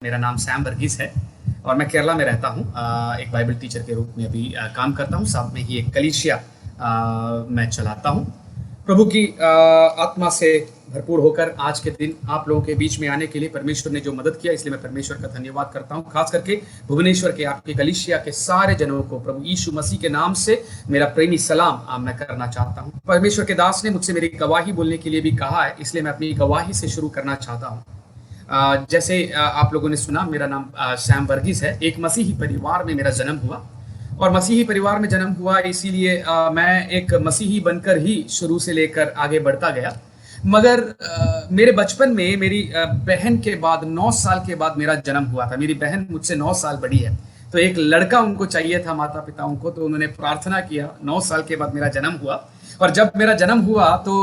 मेरा नाम सैम वर्गीस है और मैं केरला में रहता हूँ। एक बाइबल टीचर के रूप में अभी काम करता हूँ। साथ में ही एक कलीसिया मैं चलाता हूँ। प्रभु की आत्मा से भरपूर होकर आज के दिन आप लोगों के बीच में आने के लिए परमेश्वर ने जो मदद किया, इसलिए मैं परमेश्वर का धन्यवाद करता हूँ। खास करके भुवनेश्वर के आपके कलीसिया के सारे जनों को प्रभु यीशु मसीह के नाम से मेरा प्रेमी सलाम मैं करना चाहता हूँ। परमेश्वर के दास ने मुझसे मेरी गवाही बोलने के लिए भी कहा है, इसलिए मैं अपनी गवाही से शुरू करना चाहता हूँ। जैसे आप लोगों ने सुना, मेरा नाम सैम वर्गीस है। एक मसीही परिवार में मेरा जन्म हुआ और मसीही परिवार में जन्म हुआ, इसीलिए मैं एक मसीही बनकर ही शुरू से लेकर आगे बढ़ता गया। मगर मेरे बचपन में मेरी बहन के बाद 9 साल के बाद मेरा जन्म हुआ था। मेरी बहन मुझसे 9 साल बड़ी है, तो एक लड़का उनको चाहिए था, माता पिताओं को, तो उन्होंने प्रार्थना किया। 9 साल के बाद मेरा जन्म हुआ और जब मेरा जन्म हुआ तो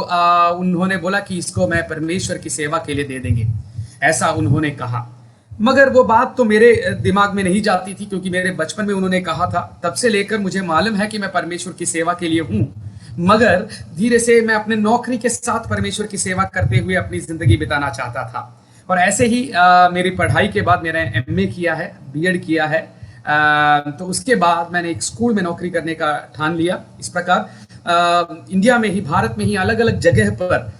उन्होंने बोला कि इसको मैं परमेश्वर की सेवा के लिए दे देंगे, ऐसा उन्होंने कहा। मगर वो बात तो मेरे दिमाग में नहीं जाती थी, क्योंकि मेरे बचपन में उन्होंने कहा था। तब से लेकर मुझे मालूम है कि मैं परमेश्वर की सेवा के लिए हूँ, मगर धीरे से मैं अपने नौकरी के साथ परमेश्वर की सेवा करते हुए अपनी जिंदगी बिताना चाहता था। और ऐसे ही मेरी पढ़ाई के बाद मैंने एमए किया है, बीएड किया है। तो उसके बाद मैंने एक स्कूल में नौकरी करने का ठान लिया। इस प्रकार इंडिया में ही, भारत में ही अलग अलग जगह पर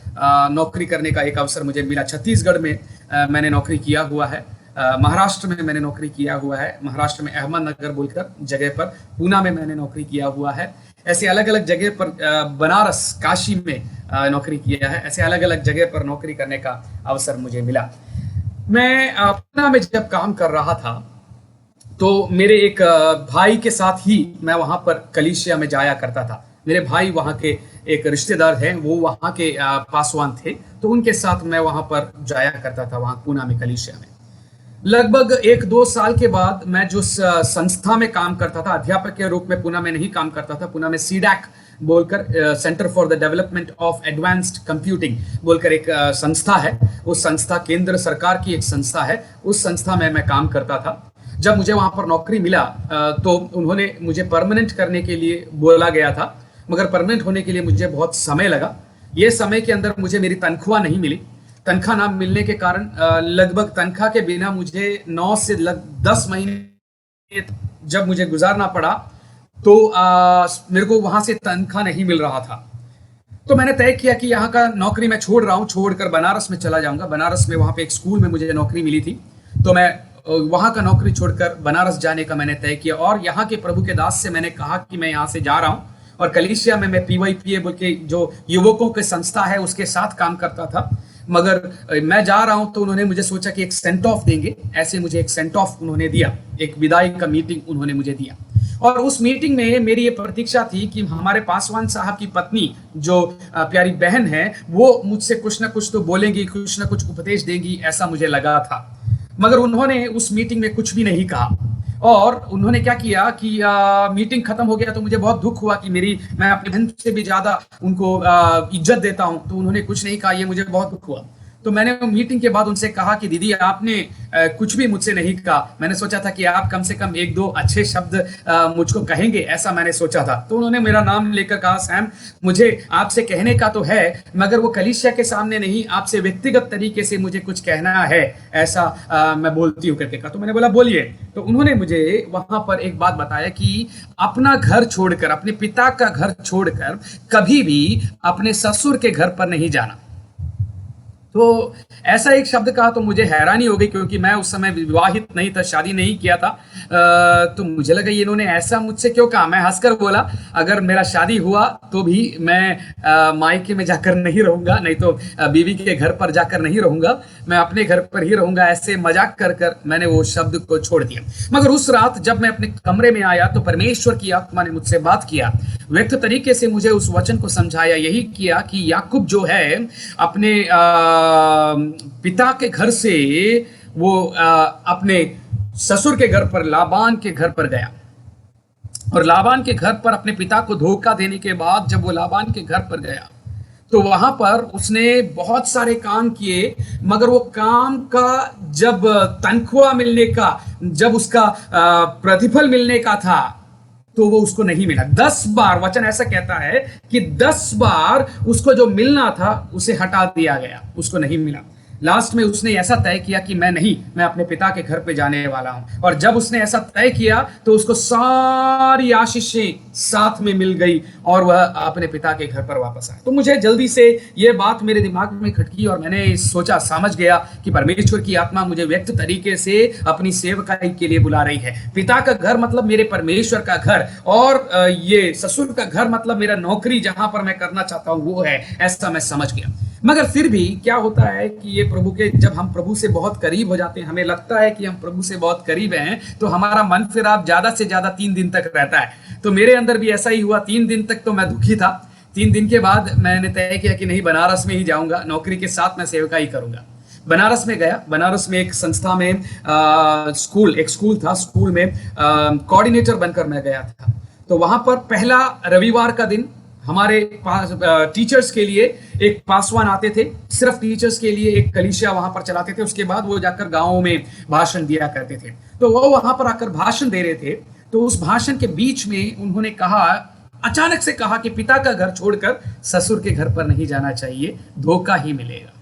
नौकरी करने का एक अवसर मुझे मिला। छत्तीसगढ़ में मैंने नौकरी किया हुआ है, महाराष्ट्र में मैंने नौकरी किया हुआ है, महाराष्ट्र में अहमदनगर बोलकर जगह पर, पूना में मैंने नौकरी किया हुआ है। ऐसे अलग अलग जगह पर, बनारस, काशी में नौकरी किया है। ऐसे अलग अलग जगह पर नौकरी करने का अवसर मुझे मिला। मैं पूना में जब काम कर रहा था तो मेरे एक भाई के साथ ही मैं वहां पर कलीसिया में जाया करता था। मेरे भाई वहां के एक रिश्तेदार हैं, वो वहां के पासवान थे, तो उनके साथ मैं वहां पर जाया करता था, वहां पूना में कलीसिया में। लगभग 1-2 साल के बाद मैं जो संस्था में काम करता था, अध्यापक के रूप में पूना में नहीं काम करता था। पूना में सीडैक बोलकर, centre for the development of advanced computing बोलकर एक संस्था है। उस संस्था केंद्र सरकार की एक संस्था है, उस संस्था में मैं काम करता था। जब मुझे वहां पर नौकरी मिला तो उन्होंने मुझे परमानेंट करने के लिए बोला गया था, मगर परमानेंट होने के लिए मुझे बहुत समय लगा। ये समय के अंदर मुझे मेरी तनख्वाह नहीं मिली। तनख्वाह ना मिलने के कारण लगभग तनख्वाह के बिना मुझे 9 से 10 महीने जब मुझे गुजारना पड़ा, तो मेरे को वहां से तनख्वाह नहीं मिल रहा था। तो मैंने तय किया कि यहाँ का नौकरी मैं छोड़ रहा हूँ, छोड़कर बनारस में चला जाऊंगा। बनारस में वहां पे एक स्कूल में मुझे नौकरी मिली थी, तो मैं वहां का नौकरी छोड़कर बनारस जाने का मैंने तय किया। और यहाँ के प्रभु के दास से मैंने कहा कि मैं यहाँ से जा रहा हूँ। और कलीसिया में मैं पीवाईपीए बोल के जो युवकों की संस्था है उसके साथ काम करता था, मगर मैं जा रहा हूं तो उन्होंने मुझे सोचा कि एक सेंट ऑफ देंगे। ऐसे मुझे एक सेंट ऑफ उन्होंने दिया, एक विदाई का मीटिंग उन्होंने मुझे दिया। और उस मीटिंग में मेरी ये प्रतीक्षा थी कि हमारे पासवान साहब की पत्नी, जो प्यारी बहन है, वो मुझसे कुछ ना कुछ तो बोलेंगी, कुछ ना कुछ उपदेश देंगी, ऐसा मुझे लगा था। मगर उन्होंने उस मीटिंग में कुछ भी नहीं कहा। और उन्होंने क्या किया कि मीटिंग खत्म हो गया तो मुझे बहुत दुख हुआ कि मैं अपनी बहन से भी ज्यादा उनको इज्जत देता हूं, तो उन्होंने कुछ नहीं कहा। ये मुझे बहुत दुख हुआ। तो मैंने मीटिंग के बाद उनसे कहा कि दीदी, आपने कुछ भी मुझसे नहीं कहा। मैंने सोचा था कि आप कम से कम 1-2 अच्छे शब्द मुझको कहेंगे, ऐसा मैंने सोचा था। तो उन्होंने मेरा नाम लेकर कहा, सैम, मुझे आपसे कहने का तो है, मगर वो कलीसिया के सामने नहीं, आपसे व्यक्तिगत तरीके से मुझे कुछ कहना है, ऐसा मैं बोलती हूँ करके कहा। तो मैंने बोला, बोलिए। तो उन्होंने मुझे वहां पर एक बात बताया कि अपना घर छोड़कर, अपने पिता का घर छोड़कर कभी भी अपने ससुर के घर पर नहीं जाना। तो ऐसा एक शब्द कहा तो मुझे हैरानी हो गई, क्योंकि मैं उस समय विवाहित नहीं था, शादी नहीं किया था। तो मुझे लगा ये इन्होंने ऐसा मुझसे क्यों कहा। मैं हंसकर बोला, अगर मेरा शादी हुआ तो भी मैं मायके में जाकर नहीं रहूंगा, नहीं तो बीवी के घर पर जाकर नहीं रहूंगा, मैं अपने घर पर ही रहूंगा। ऐसे मजाक कर कर मैंने वो शब्द को छोड़ दिया। मगर उस रात जब मैं अपने कमरे में आया तो परमेश्वर की आत्मा ने मुझसे बात किया, व्यक्त तरीके से मुझे उस वचन को समझाया। यही किया कि याकूब जो है अपने पिता के घर से वो अपने ससुर के घर पर, लाबान के घर पर गया। और लाबान के घर पर अपने पिता को धोखा देने के बाद जब वो लाबान के घर पर गया तो वहां पर उसने बहुत सारे काम किए, मगर वो काम का जब तनख्वाह मिलने का, जब उसका प्रतिफल मिलने का था, तो वो उसको नहीं मिला। 10 बार, वचन ऐसा कहता है कि 10 बार उसको जो मिलना था उसे हटा दिया गया, उसको नहीं मिला। लास्ट में उसने ऐसा तय किया कि मैं अपने पिता के घर पे जाने वाला हूं। और जब उसने ऐसा तय किया तो उसको सारी आशीषें साथ में मिल गई और वह अपने पिता के घर पर वापस आया। तो मुझे जल्दी से यह बात मेरे दिमाग में खटकी और मैंने सोचा, समझ गया कि परमेश्वर की आत्मा मुझे व्यक्त तरीके से अपनी सेवकाई के लिए बुला रही है। पिता का घर मतलब मेरे परमेश्वर का घर, और ये ससुर का घर मतलब मेरा नौकरी जहां पर मैं करना चाहता हूं वो है, ऐसा मैं समझ गया। मगर फिर भी क्या होता है कि ये प्रभु के, जब हम प्रभु से बहुत करीब हो जाते हैं, हमें लगता है कि हम प्रभु से बहुत करीब हैं, तो हमारा मन फिर आप ज्यादा से ज्यादा 3 दिन तक रहता है। तो मेरे अंदर भी ऐसा ही हुआ। 3 दिन तक तो मैं दुखी था। 3 दिन के बाद मैंने तय किया कि नहीं, बनारस में ही जाऊंगा, नौकरी के साथ मैं सेवकाई करूंगा। बनारस में गया। बनारस में एक संस्था में एक स्कूल था, स्कूल में कोऑर्डिनेटर बनकर मैं गया था। तो वहां पर पहला रविवार का दिन हमारे पास टीचर्स के लिए एक पासवान आते थे, सिर्फ टीचर्स के लिए एक कलीसिया वहां पर चलाते थे। उसके बाद वो जाकर गांवों में भाषण दिया करते थे। तो वो वहां पर आकर भाषण दे रहे थे। तो उस भाषण के बीच में उन्होंने कहा, अचानक से कहा कि पिता का घर छोड़कर ससुर के घर पर नहीं जाना चाहिए, धोखा ही मिलेगा।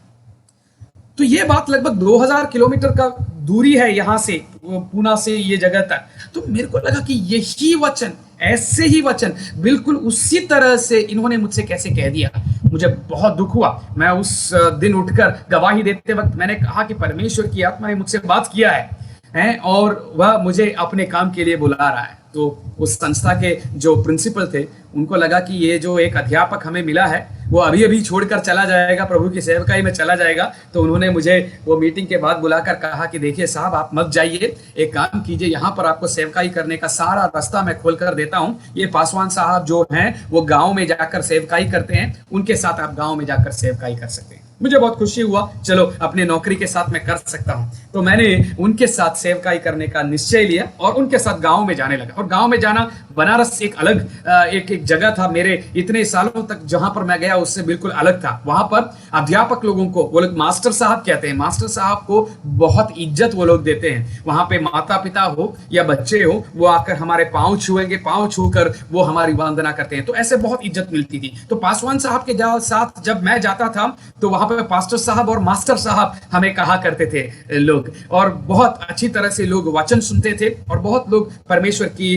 तो ये बात लगभग 2000 किलोमीटर का दूरी है यहां से, पूना से ये जगह तक। तो मेरे को लगा कि यही वचन, ऐसे ही वचन बिल्कुल उसी तरह से इन्होंने मुझसे कैसे कह दिया। मुझे बहुत दुख हुआ। मैं उस दिन उठकर गवाही देते वक्त मैंने कहा कि परमेश्वर की आत्मा ने मुझसे बात किया है और वह मुझे अपने काम के लिए बुला रहा है। तो उस संस्था के जो प्रिंसिपल थे, उनको लगा कि ये जो एक अध्यापक हमें मिला है वो अभी अभी छोड़कर चला जाएगा, प्रभु की सेवकाई में चला जाएगा। तो उन्होंने मुझे वो मीटिंग के बाद बुलाकर कहा कि देखिए साहब, आप मत जाइए, एक काम कीजिए, यहाँ पर आपको सेवकाई करने का सारा रास्ता मैं खोल कर देता हूँ। ये पासवान साहब जो हैं वो गाँव में जाकर सेवकाई करते हैं, उनके साथ आप गाँव में जाकर सेवकाई कर सकते हैं। मुझे बहुत खुशी हुआ, चलो अपने नौकरी के साथ मैं कर सकता हूं। तो मैंने उनके साथ सेवकाई करने का निश्चय लिया और उनके साथ गांव में जाने लगा। और गांव में जाना, बनारस एक अलग एक जगह था, मेरे इतने सालों तक जहां पर मैं गया उससे बिल्कुल अलग था। वहां पर अध्यापक लोगों को वो लोग मास्टर साहब कहते हैं, मास्टर साहब को बहुत इज्जत वो लोग देते हैं। वहां पे माता पिता हो या बच्चे हो, वो आकर हमारे पांव छुएंगे, पांव छूकर वो हमारी वंदना करते हैं। तो ऐसे बहुत इज्जत मिलती थी। तो पासवान साहब के साथ जब मैं जाता था तो वहां पे पास्टर साहब और मास्टर साहब हमें कहा करते थे लोग, और बहुत अच्छी तरह से लोग वचन सुनते थे और बहुत लोग परमेश्वर की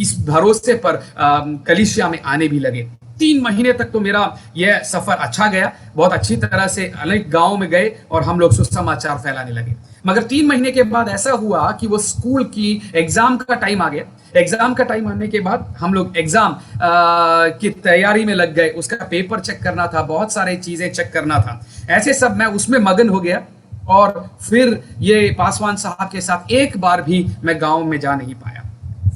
इस भरोसे पर कलीसिया में आने भी लगे। 3 महीने तक तो मेरा यह सफर अच्छा गया। बहुत अच्छी तरह से अनेक गांव में गए और हम लोग सुसमाचार फैलाने लगे। मगर 3 महीने के बाद ऐसा हुआ कि वो स्कूल की एग्जाम का टाइम आ गया। एग्जाम का टाइम आने के बाद हम लोग एग्जाम की तैयारी में लग गए। उसका पेपर चेक करना था, बहुत सारी चीजें चेक करना था। ऐसे सब मैं उसमें मगन हो गया और फिर ये पासवान साहब के साथ एक बार भी मैं गांव में जा नहीं पाया।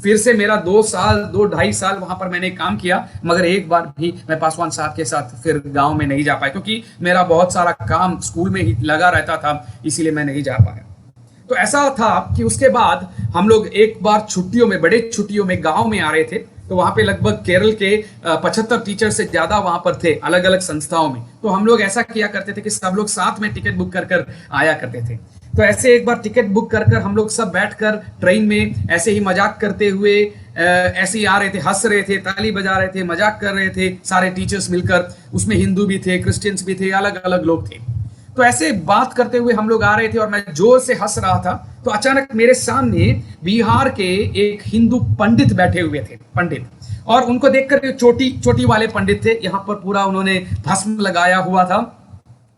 फिर से मेरा 2 ढाई साल वहां पर मैंने काम किया, मगर एक बार भी मैं पासवान साहब के साथ फिर गांव में नहीं जा पाया, क्योंकि मेरा बहुत सारा काम स्कूल में ही लगा रहता था, इसीलिए मैं नहीं जा पाया। तो ऐसा था कि उसके बाद हम लोग एक बार छुट्टियों में, बड़े छुट्टियों में गांव में आ रहे थे। तो वहां पे लगभग केरल के 75 टीचर से ज्यादा वहां पर थे, अलग अलग संस्थाओं में। तो हम लोग ऐसा किया करते थे कि सब लोग साथ में टिकट बुक कर कर आया करते थे। तो ऐसे एक बार टिकट बुक कर कर हम लोग सब बैठकर ट्रेन में ऐसे ही मजाक करते हुए ऐसे ही आ रहे थे, हंस रहे थे, ताली बजा रहे थे, मजाक कर रहे थे सारे टीचर्स मिलकर। उसमें हिंदू भी थे, क्रिश्चियंस भी थे, अलग अलग लोग थे। तो ऐसे बात करते हुए हम लोग आ रहे थे और मैं जोर से हंस रहा था। तो अचानक मेरे सामने बिहार के एक हिंदू पंडित बैठे हुए थे, पंडित। और उनको देखकर, चोटी वाले पंडित थे, यहाँ पर पूरा उन्होंने भस्म लगाया हुआ था।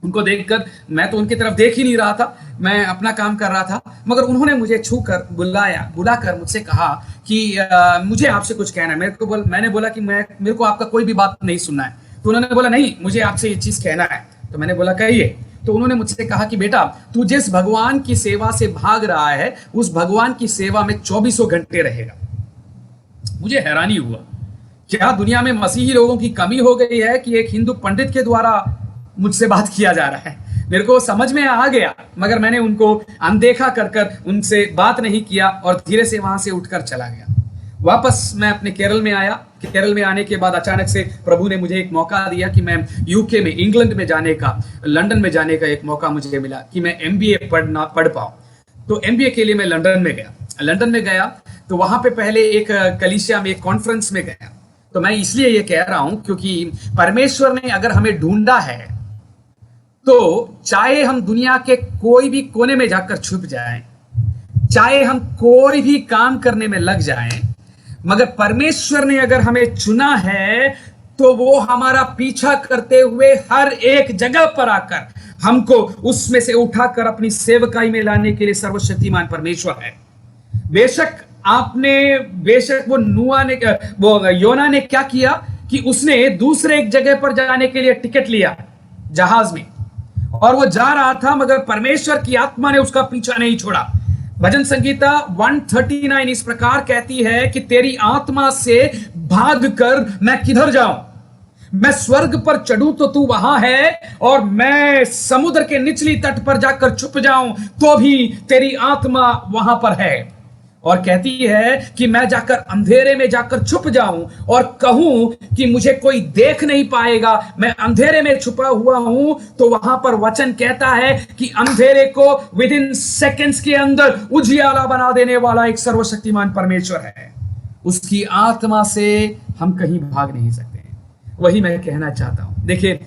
उनको देखकर मैं तो उनकी तरफ देख ही नहीं रहा था, मैं अपना काम कर रहा था। मगर उन्होंने मुझे छूकर बुलाकर मुझसे कहा कि मुझे आपसे कुछ कहना है। मैंने बोला कि मेरे को आपका कोई भी बात नहीं सुनना है। तो उन्होंने बोला नहीं, मुझे आपसे ये चीज कहना है। तो मैंने बोला कहिए। तो उन्होंने मुझसे कहा कि बेटा, तू जिस भगवान की सेवा से भाग रहा है उस भगवान की सेवा में 24 घंटे रहेगा। मुझे हैरानी हुआ, क्या दुनिया में मसीही लोगों की कमी हो गई है कि एक हिंदू पंडित के द्वारा मुझसे बात किया जा रहा है। मेरे को समझ में आ गया, मगर मैंने उनको अनदेखा कर उनसे बात नहीं किया और धीरे से वहां से उठकर चला गया। वापस मैं अपने केरल में आया। केरल में आने के बाद अचानक से प्रभु ने मुझे एक मौका दिया कि मैं यूके में, इंग्लैंड में जाने का, लंदन में जाने का एक मौका मुझे मिला कि मैं MBA पढ़ पाऊं। तो MBA के लिए मैं लंदन में गया। तो वहां पे पहले एक कलीसिया में, एक कॉन्फ्रेंस में गया। तो मैं इसलिए ये कह रहा हूं क्योंकि परमेश्वर ने अगर हमें ढूंढा है तो चाहे हम दुनिया के कोई भी कोने में जाकर छुप जाएं, चाहे हम कोई भी काम करने में लग जाएं, मगर परमेश्वर ने अगर हमें चुना है तो वो हमारा पीछा करते हुए हर एक जगह पर आकर हमको उसमें से उठाकर अपनी सेवकाई में लाने के लिए सर्वशक्तिमान परमेश्वर है। बेशक वो योना ने क्या किया कि उसने दूसरे एक जगह पर जाने के लिए टिकट लिया जहाज में, और वो जा रहा था, मगर परमेश्वर की आत्मा ने उसका पीछा नहीं छोड़ा। भजन संगीता 139 इस प्रकार कहती है कि तेरी आत्मा से भाग कर मैं किधर जाऊं, मैं स्वर्ग पर चढ़ूं तो तू वहां है, और मैं समुद्र के निचली तट पर जाकर छुप जाऊं तो भी तेरी आत्मा वहां पर है। और कहती है कि मैं जाकर अंधेरे में जाकर छुप जाऊं और कहूं कि मुझे कोई देख नहीं पाएगा, मैं अंधेरे में छुपा हुआ हूं, तो वहां पर वचन कहता है कि अंधेरे को विद इन सेकेंड्स के अंदर उजियाला बना देने वाला एक सर्वशक्तिमान परमेश्वर है। उसकी आत्मा से हम कहीं भाग नहीं सकते। वही मैं कहना चाहता हूं। देखिए,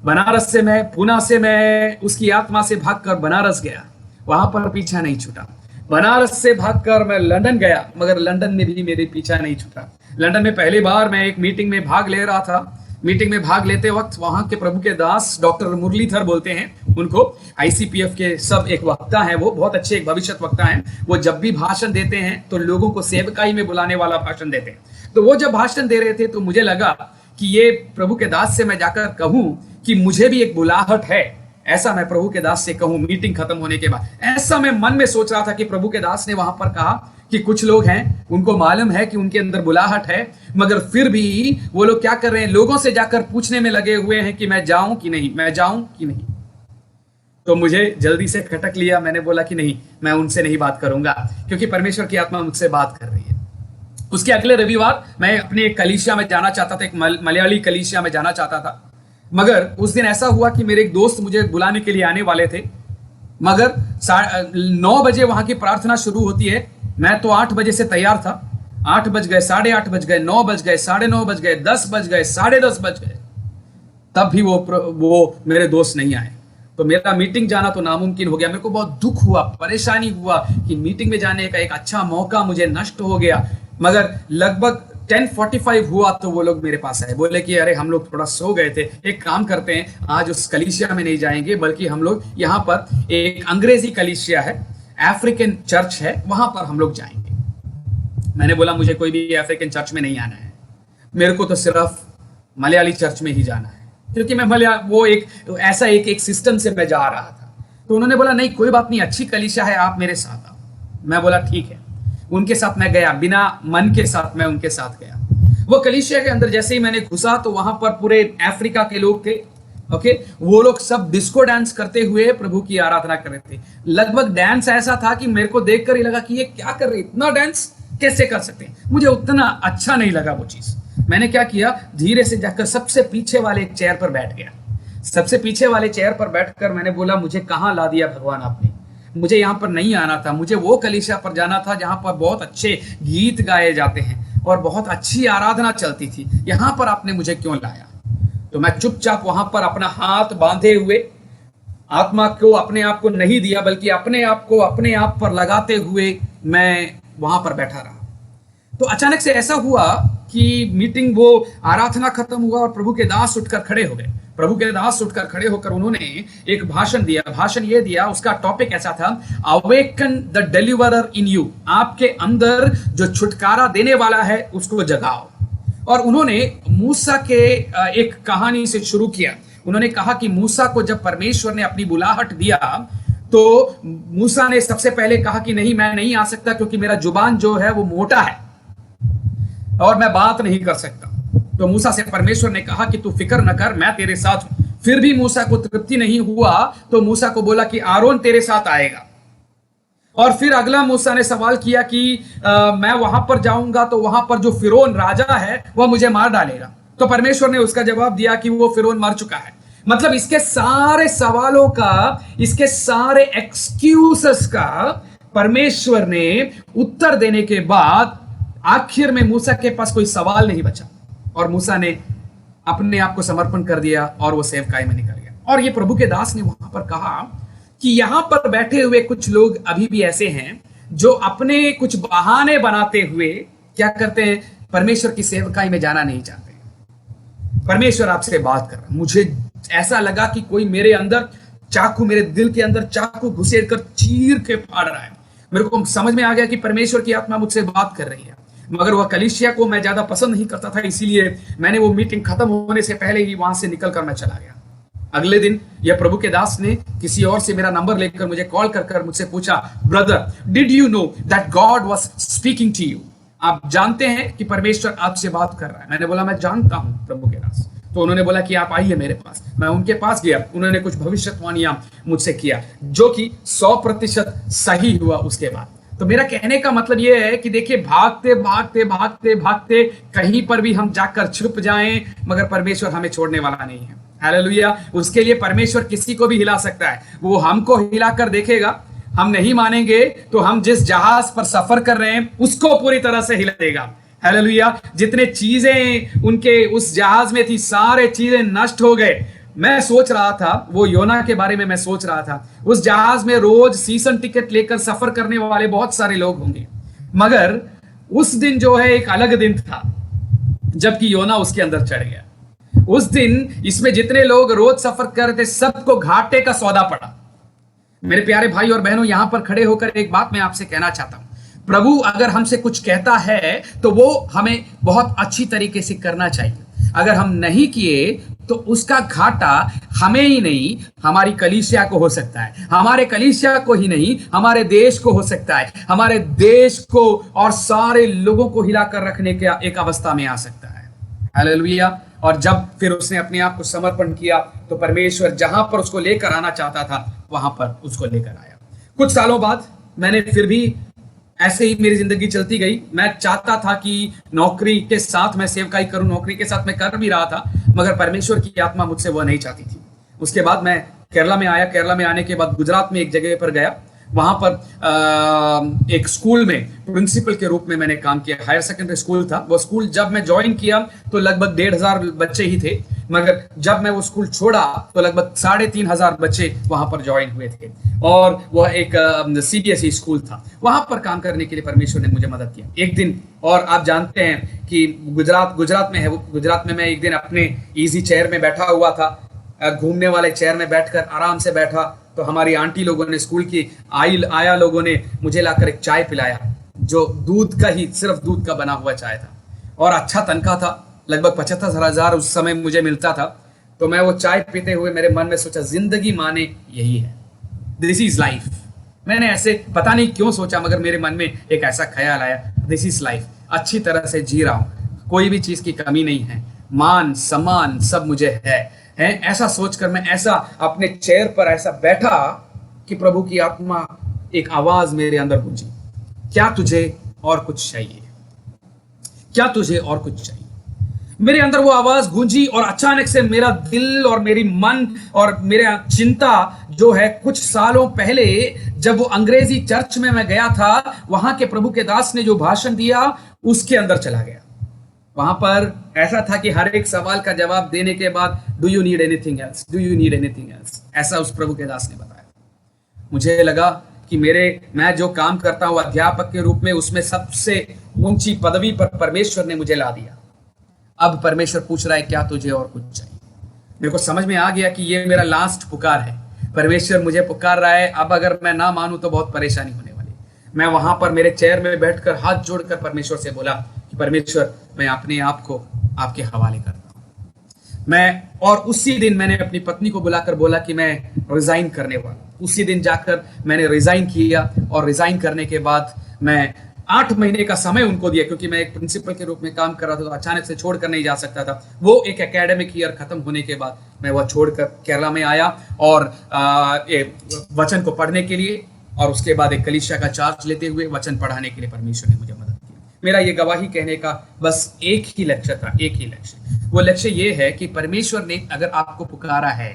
पूना से मैं उसकी आत्मा से भागकर बनारस गया, वहां पर पीछा नहीं छूटा। बनारस से भागकर मैं लंदन गया, मगर लंदन में भी मेरे पीछा नहीं छूटा। लंदन में पहली बार मैं एक मीटिंग में भाग ले रहा था। मीटिंग में भाग लेते वक्त वहां के प्रभु के दास डॉक्टर मुरलीधर बोलते हैं उनको, आईसीपीएफ के सब एक वक्ता हैं, वो बहुत अच्छे एक भविष्य वक्ता हैं। वो जब भी भाषण देते हैं तो लोगों को सेवकाई में बुलाने वाला भाषण देते हैं। तो वो जब भाषण दे रहे थे तो मुझे लगा कि ये प्रभु के दास से मैं जाकर कहूं कि मुझे भी एक बुलाहट है, ऐसा मैं प्रभु के दास से कहूं मीटिंग खत्म होने के बाद। ऐसा मैं मन में सोच रहा था कि प्रभु के दास ने वहां पर कहा कि कुछ लोग हैं, उनको मालूम है कि उनके अंदर बुलाहट है, मगर फिर भी वो लोग क्या कर रहे हैं, लोगों से जाकर पूछने में लगे हुए हैं कि मैं जाऊं कि नहीं, मैं जाऊं कि नहीं। तो मुझे जल्दी से खटक लिया, मैंने बोला कि नहीं, मैं उनसे नहीं बात करूंगा, क्योंकि परमेश्वर की आत्मा मुझसे बात कर रही है। उसके अगले रविवार मैं अपने एक कलीसिया में जाना चाहता था, एक मलयाली कलीसिया में जाना चाहता था, मगर उस दिन ऐसा हुआ कि मेरे एक दोस्त मुझे बुलाने के लिए आने वाले थे, मगर 9 बजे वहां की प्रार्थना शुरू होती है। मैं तो 8 बजे से तैयार था। 8 बज गए, 8:30 बज गए, 9 बज गए, 9:30 बज गए, 10 बज गए, 10:30 बज गए, तब भी वो मेरे दोस्त नहीं आए। तो मेरा मीटिंग जाना तो नामुमकिन हो गया। मेरे को बहुत दुख हुआ, परेशानी हुआ कि मीटिंग में जाने का एक अच्छा मौका मुझे नष्ट हो गया। मगर लगभग 10:45 हुआ तो वो लोग मेरे पास आए, बोले कि अरे हम लोग थोड़ा सो गए थे, एक काम करते हैं, आज उस कलीसिया में नहीं जाएंगे, बल्कि हम लोग यहाँ पर एक अंग्रेजी कलीसिया है, अफ्रीकन चर्च है, वहां पर हम लोग जाएंगे। मैंने बोला मुझे कोई भी अफ्रीकन चर्च में नहीं आना है, मेरे को तो सिर्फ मलयाली चर्च में ही जाना है, क्योंकि मैं एक सिस्टम से मैं जा रहा था। तो उन्होंने बोला नहीं कोई बात नहीं, अच्छी कलीसिया है, आप मेरे साथ आओ। मैं बोला ठीक है, उनके साथ मैं गया, बिना मन के साथ मैं उनके साथ गया। वो कलीसिया के अंदर जैसे ही मैंने घुसा तो वहां पर पूरे अफ्रीका के लोग थे। ओके, वो लोग सब डिस्को डांस करते हुए प्रभु की आराधना कर रहे थे। लगभग डांस ऐसा था कि मेरे को देखकर ही लगा कि ये क्या कर रहे, इतना डांस कैसे कर सकते हैं। मुझे उतना अच्छा नहीं लगा वो चीज। मैंने क्या किया, धीरे से जाकर सबसे पीछे वाले एक चेयर पर बैठ गया। सबसे पीछे वाले चेयर पर बैठकर मैंने बोला मुझे कहाँ ला दिया भगवान आपने, मुझे यहाँ पर नहीं आना था, मुझे वो कलीसिया पर जाना था जहां पर बहुत अच्छे गीत गाए जाते हैं और बहुत अच्छी आराधना चलती थी, यहाँ पर आपने मुझे क्यों लाया। तो मैं चुपचाप वहां पर अपना हाथ बांधे हुए, आत्मा को अपने आप को नहीं दिया, बल्कि अपने आप को अपने आप पर लगाते हुए मैं वहां पर बैठा रहा। तो अचानक से ऐसा हुआ कि मीटिंग, वो आराधना खत्म हुआ और प्रभु के दास उठकर खड़े हो गए। प्रभु के दास उठकर खड़े होकर उन्होंने एक भाषण दिया। भाषण ये दिया, उसका टॉपिक ऐसा था, awaken the deliverer in you, आपके अंदर जो छुटकारा देने वाला है उसको जगाओ। और उन्होंने मूसा के एक कहानी से शुरू किया। उन्होंने कहा कि मूसा को जब परमेश्वर ने अपनी बुलाहट दिया तो मूसा ने सबसे पहले कहा कि नहीं, मैं नहीं आ सकता, क्योंकि मेरा जुबान जो है वो मोटा है और मैं बात नहीं कर सकता। तो मूसा से परमेश्वर ने कहा कि तू फिक्र न कर, मैं तेरे साथ हूं। फिर भी मूसा को तृप्ति नहीं हुआ तो मूसा को बोला कि आरोन तेरे साथ आएगा। और फिर अगला मूसा ने सवाल किया कि मैं वहां पर जाऊंगा तो वहां पर जो फिरौन राजा है वह मुझे मार डालेगा। तो परमेश्वर ने उसका जवाब दिया कि वो फिरौन मर चुका है। मतलब इसके सारे सवालों का, इसके सारे एक्सक्यूजेस का परमेश्वर ने उत्तर देने के बाद आखिर में मूसा के पास कोई सवाल नहीं बचा और मूसा ने अपने आप को समर्पण कर दिया और वो सेवकाई में निकल गया। और ये प्रभु के दास ने वहां पर कहा कि यहां पर बैठे हुए कुछ लोग अभी भी ऐसे हैं जो अपने कुछ बहाने बनाते हुए क्या करते हैं, परमेश्वर की सेवकाई में जाना नहीं चाहते। परमेश्वर आपसे बात कर रहा है। मुझे ऐसा लगा कि कोई मेरे अंदर चाकू, मेरे दिल के अंदर चाकू घुसेड़ कर चीर के फाड़ रहा है। मेरे को समझ में आ गया कि परमेश्वर की आत्मा मुझसे बात कर रही है, मगर वह कलीसिया को मैं ज्यादा पसंद नहीं करता था, इसीलिए मैंने वो मीटिंग खत्म होने से पहले ही वहां से निकल कर मैं चला गया। अगले दिन यह प्रभु के दास ने किसी और से मेरा नंबर लेकर मुझे कॉल कर मुझसे पूछा, brother did you know that God was speaking to you? आप जानते हैं कि परमेश्वर आपसे बात कर रहा है? मैंने बोला मैं जानता हूं प्रभु के दास। तो उन्होंने बोला कि आप आइए मेरे पास। मैं उनके पास गया, उन्होंने कुछ भविष्यवाणियां मुझसे किया जो कि 100% सही हुआ उसके बाद। तो मेरा कहने का मतलब यह है कि देखिए, भागते भागते भागते भागते कहीं पर भी हम जाकर छुप जाएं, मगर परमेश्वर हमें छोड़ने वाला नहीं है। हालेलुया। उसके लिए परमेश्वर किसी को भी हिला सकता है, वो हमको हिलाकर देखेगा। हम नहीं मानेंगे तो हम जिस जहाज पर सफर कर रहे हैं उसको पूरी तरह से हिला देगा। हालेलुया। जितने चीजें उनके उस जहाज में थी, सारे चीजें नष्ट हो गए। मैं सोच रहा था, वो योना के बारे में मैं सोच रहा था, उस जहाज में रोज सीजन टिकट लेकर सफर करने वाले बहुत सारे लोग होंगे, मगर उस दिन जो है एक अलग दिन था जबकि योना उसके अंदर चढ़ गया। उस दिन इसमें जितने लोग रोज सफर कर रहे थे सबको घाटे का सौदा पड़ा। मेरे प्यारे भाई और बहनों, यहां पर खड़े होकर एक बात मैं आपसे कहना चाहता हूं। प्रभु अगर हमसे कुछ कहता है तो वो हमें बहुत अच्छी तरीके से करना चाहिए। अगर हम नहीं किए तो उसका घाटा हमें ही नहीं, हमारी कलीसिया को हो सकता है, हमारे कलीसिया को ही नहीं, हमारे देश को हो सकता है, हमारे देश को और सारे लोगों को हिलाकर रखने के एक अवस्था में आ सकता है। हालेलुया। और जब फिर उसने अपने आप को समर्पण किया तो परमेश्वर जहां पर उसको लेकर आना चाहता था वहां पर उसको लेकर आया। कुछ सालों बाद मैंने फिर भी ऐसे ही मेरी जिंदगी चलती गई। मैं चाहता था कि नौकरी के साथ मैं सेवकाई करूं, नौकरी के साथ मैं कर भी रहा था, मगर परमेश्वर की आत्मा मुझसे वह नहीं चाहती थी। उसके बाद मैं केरला में आया। केरला में आने के बाद गुजरात में एक जगह पर गया। वहां पर एक स्कूल में प्रिंसिपल के रूप में मैंने काम किया। हायर सेकेंडरी स्कूल था वो स्कूल। जब मैं ज्वाइन किया तो लगभग 1,500 बच्चे ही थे, मगर जब मैं वो स्कूल छोड़ा तो लगभग 3,500 बच्चे वहां पर ज्वाइन हुए थे। और वह एक CBSE स्कूल था। वहां पर काम करने के लिए परमेश्वर ने मुझे मदद किया एक दिन। और आप जानते हैं कि गुजरात में है वो। गुजरात में मैं एक दिन अपने इजी चेयर में बैठा हुआ था, घूमने वाले चेयर में बैठकर आराम से बैठा, तो हमारी आंटी लोगों ने, स्कूल की आया लोगों ने मुझे लाकर एक चाय पिलाया, जो दूध का ही, सिर्फ दूध का बना हुआ चाय था और अच्छा तनख्वाह था। लगभग 75,000 उस समय मुझे मिलता था। तो मैं वो चाय पीते हुए मेरे मन में सोचा, जिंदगी माने यही है, दिस इज लाइफ। मैंने ऐसे पता नहीं क्यों सोचा, मगर मेरे मन में एक ऐसा ख्याल आया, दिस इज लाइफ, अच्छी तरह से जी रहा हूं, कोई भी चीज की कमी नहीं है, मान सम्मान सब मुझे है। ऐसा सोचकर मैं ऐसा अपने चेयर पर ऐसा बैठा कि प्रभु की आत्मा, एक आवाज मेरे अंदर गूंजी, क्या तुझे और कुछ चाहिए? क्या तुझे और कुछ चाहिए? मेरे अंदर वो आवाज गूंजी और अचानक से मेरा दिल और मेरी मन और मेरा चिंता जो है, कुछ सालों पहले जब वो अंग्रेजी चर्च में मैं गया था, वहां के प्रभु के दास ने जो भाषण दिया उसके अंदर चला गया। वहां पर ऐसा था कि हर एक सवाल का जवाब देने के बाद, do you need anything else, do you need anything else, ऐसा उस प्रभु के दास ने बताया। मुझे लगा कि मैं जो काम करता हूं अध्यापक के रूप में, उसमें सबसे ऊंची पदवी पर परमेश्वर ने मुझे ला दिया। अब परमेश्वर पूछ रहा है, क्या तुझे और कुछ चाहिए? मेरे को समझ में आ गया कि ये मेरा लास्ट पुकार है। परमेश्वर मुझे पुकार रहा है। अब अगर मैं ना मानूं तो बहुत परेशानी होने वाली। मैं वहां पर मेरे चेयर में बैठकर हाथ जोड़कर परमेश्वर से बोला कि परमेश्वर, मैं अपने आप को आपके हवाले करता हूं। और उसी दिन मैंने अपनी पत्नी को बुलाकर बोला कि मैं रिजाइन करने वाला। उसी दिन जाकर मैंने रिजाइन किया और रिजाइन करने के बाद मैं 8 महीने का समय उनको दिया, क्योंकि मैं एक प्रिंसिपल के रूप में काम कर रहा था, तो अचानक से छोड़कर नहीं जा सकता था। वो एक एकेडमिक ईयर खत्म होने के बाद मैं वह छोड़कर केरला में आया और वचन को पढ़ने के लिए, और उसके बाद एक कलीसिया का चार्ज लेते हुए वचन पढ़ाने के लिए परमेश्वर ने मुझे मदद की। मेरा ये गवाही कहने का बस एक ही लक्ष्य था, एक ही लक्ष्य। वो लक्ष्य ये है कि परमेश्वर ने अगर आपको पुकारा है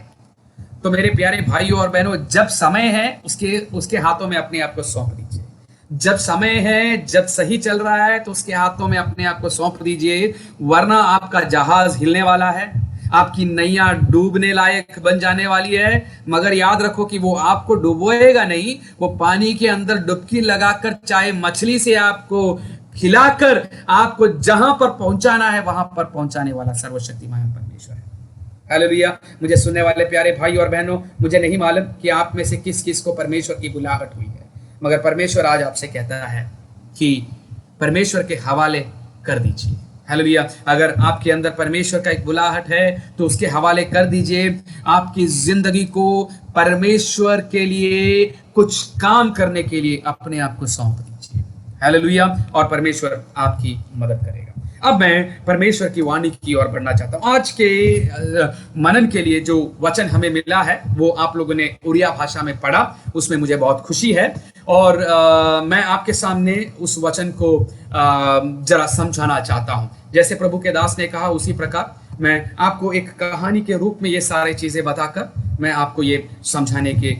तो मेरे प्यारे भाइयों और बहनों, जब समय है उसके हाथों में अपने आप को सौंप दीजिए। जब समय है, जब सही चल रहा है, तो उसके हाथों में अपने आप को सौंप दीजिए, वरना आपका जहाज हिलने वाला है, आपकी नैया डूबने लायक बन जाने वाली है, मगर याद रखो कि वो आपको डुबोएगा नहीं, वो पानी के अंदर डुबकी लगाकर चाहे मछली से आपको खिलाकर आपको जहां पर पहुंचाना है वहां पर पहुंचाने वाला सर्वशक्तिमान परमेश्वर है। हालेलुया। मुझे सुनने वाले प्यारे भाई और बहनों, मुझे नहीं मालूम कि आप में से किस किस को परमेश्वर की बुलाहट हुई है, मगर परमेश्वर आज आपसे कहता है कि परमेश्वर के हवाले कर दीजिए। हालेलुया। अगर आपके अंदर परमेश्वर का एक बुलाहट है तो उसके हवाले कर दीजिए। आपकी जिंदगी को परमेश्वर के लिए कुछ काम करने के लिए अपने आप को सौंप दीजिए। हालेलुया। और परमेश्वर आपकी मदद करेगा। अब मैं परमेश्वर की वाणी की ओर बढ़ना चाहता हूं। आज के मनन के लिए जो वचन हमें मिला है वो आप लोगों ने उड़िया भाषा में पढ़ा, उसमें मुझे बहुत खुशी है। और मैं आपके सामने उस वचन को जरा समझाना चाहता हूं। जैसे प्रभु के दास ने कहा उसी प्रकार मैं आपको एक कहानी के रूप में ये सारी चीजें बताकर मैं आपको ये समझाने के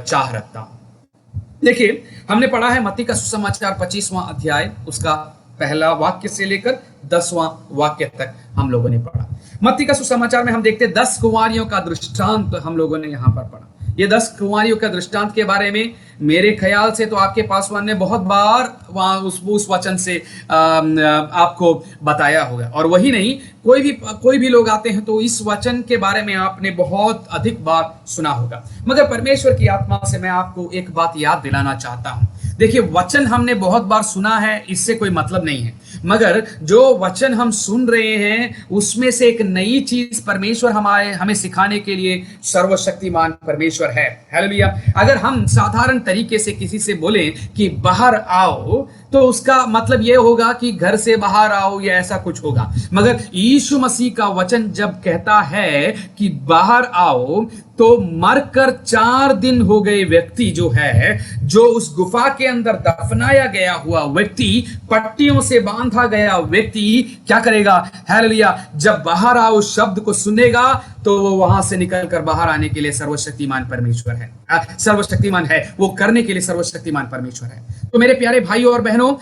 चाह रखता हूं। देखिए, हमने पढ़ा है मत्ती का सुसमाचार 25वां अध्याय, उसका पहला वाक्य से लेकर 10वां वाक्य तक हम लोगों ने पढ़ा। मत्ती का सुसमाचार में हम देखते हैं 10 कुंवारियों का दृष्टांत हम लोगों ने यहां पर पढ़ा। ये 10 कुंवारियों का दृष्टांत के बारे में मेरे ख्याल से तो आपके पासवान ने बहुत बार वहां उस वचन से आपको बताया होगा। और वही नहीं, कोई भी लोग आते हैं तो इस वचन के बारे में आपने बहुत अधिक बार सुना होगा। मगर परमेश्वर की आत्मा से मैं आपको एक बात याद दिलाना चाहता हूं। देखिए, वचन हमने बहुत बार सुना है, इससे कोई मतलब नहीं है, मगर जो वचन हम सुन रहे हैं उसमें से एक नई चीज परमेश्वर हमें सिखाने के लिए सर्वशक्तिमान परमेश्वर है। हालेलुया। अगर हम साधारण तरीके से किसी से बोले कि बाहर आओ तो उसका मतलब यह होगा कि घर से बाहर आओ या ऐसा कुछ होगा। मगर यीशु मसीह का वचन जब कहता है कि बाहर आओ, तो मरकर 4 दिन हो गए व्यक्ति जो है, जो उस गुफा के अंदर दफनाया गया हुआ व्यक्ति, पट्टियों से बांधा गया व्यक्ति क्या करेगा? हालेलुया। जब बाहर आओ शब्द को सुनेगा तो वो वहां से निकलकर बाहर आने के लिए सर्वशक्तिमान परमेश्वर है, सर्वशक्तिमान है, वो करने के लिए सर्वशक्तिमान परमेश्वर है। तो मेरे प्यारे भाइयों और बहनों,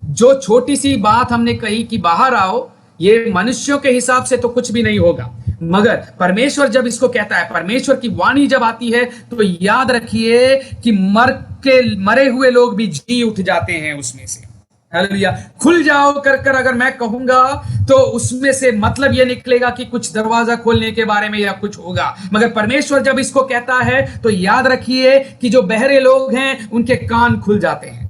जो छोटी सी बात हमने कही कि बाहर आओ, ये मनुष्यों के हिसाब से तो कुछ भी नहीं होगा, मगर परमेश्वर जब इसको कहता है, परमेश्वर की वाणी जब आती है, तो याद रखिए कि मरे हुए लोग भी जी उठ जाते हैं उसमें से। हालेलुया। खुल जाओ कर अगर मैं कहूंगा तो उसमें से मतलब यह निकलेगा कि कुछ दरवाजा खोलने के बारे में या कुछ होगा, मगर परमेश्वर जब इसको कहता है तो याद रखिए कि जो बहरे लोग हैं उनके कान खुल जाते हैं।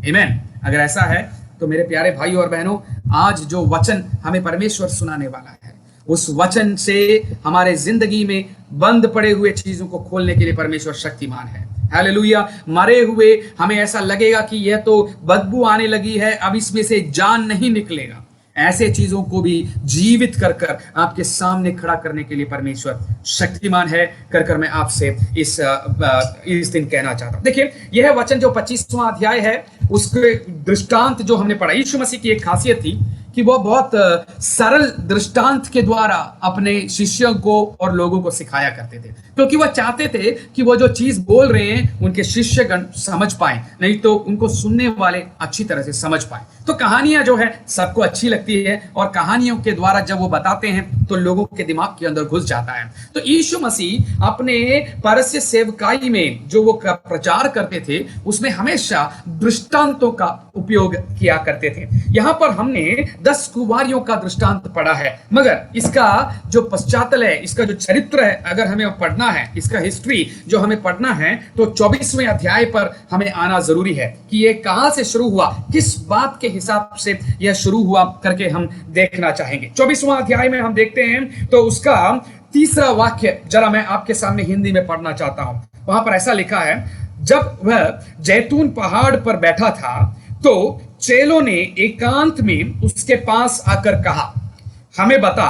आमीन। अगर ऐसा है तो मेरे प्यारे भाई और बहनों, आज जो वचन हमें परमेश्वर सुनाने वाला है, उस वचन से हमारे जिंदगी में बंद पड़े हुए चीजों को खोलने के लिए परमेश्वर शक्तिमान है। हालेलुया। मरे हुए हमें ऐसा लगेगा कि यह तो बदबू आने लगी है, अब इसमें से जान नहीं निकलेगा, ऐसे चीजों को भी जीवित कर आपके सामने खड़ा करने के लिए परमेश्वर शक्तिमान है। कर मैं आपसे इस दिन कहना चाहता हूं। देखिए, यह वचन जो 25वां अध्याय है, उसके दृष्टांत जो हमने पढ़ा, यीशु मसीह की एक खासियत थी कि वो बहुत सरल दृष्टांत के द्वारा अपने शिष्यों को और लोगों को सिखाया करते थे, क्योंकि वो चाहते थे कि वो जो चीज बोल रहे हैं उनके शिष्यगण समझ पाए, नहीं तो उनको सुनने वाले अच्छी तरह से समझ पाए। तो कहानियां जो है सबको अच्छी लगती है, और कहानियों के द्वारा जब वो बताते हैं तो लोगों के दिमाग के अंदर घुस जाता है। तो यीशु मसीह अपने परस्य सेवकाई में जो वो प्रचार करते थे, उसमें हमेशा दृष्टांतों का उपयोग किया करते थे। यहां पर हमने 10 कुंवारियों का दृष्टांत पढ़ा है, मगर इसका जो पश्चातल है, इसका जो चरित्र है, अगर हमें पढ़ना है, इसका हिस्ट्री जो हमें पढ़ना है, तो 24वें अध्याय पर हमें आना जरूरी है कि ये कहां से शुरू हुआ, किस बात के हिसाब से यह शुरू हुआ करके हम देखना चाहेंगे। 24वां अध्याय में हम देखते हैं तो उसका 3रा वाक्य जरा मैं आपके सामने हिंदी में पढ़ना चाहता हूं। वहां पर ऐसा लिखा है, जब वह जैतून पहाड़ पर बैठा था तो चेलों ने एकांत में उसके पास आकर कहा, हमें बता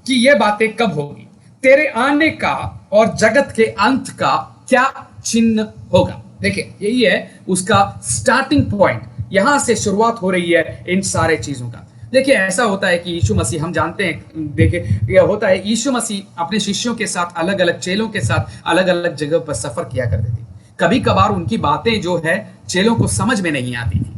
कि ये बातें कब होगी, तेरे आने का और जगत के अंत का क्या चिन्ह होगा। देखिए, यही है उसका स्टार्टिंग पॉइंट, यहां से शुरुआत हो रही है इन सारे चीजों का। देखिए, ऐसा होता है कि यीशु मसीह, हम जानते हैं, देखिए यह होता है, यीशु मसीह अपने शिष्यों के साथ, अलग अलग चेलों के साथ अलग अलग जगह पर सफर किया करते थे। कभी कभार उनकी बातें जो है चेलों को समझ में नहीं आती थी,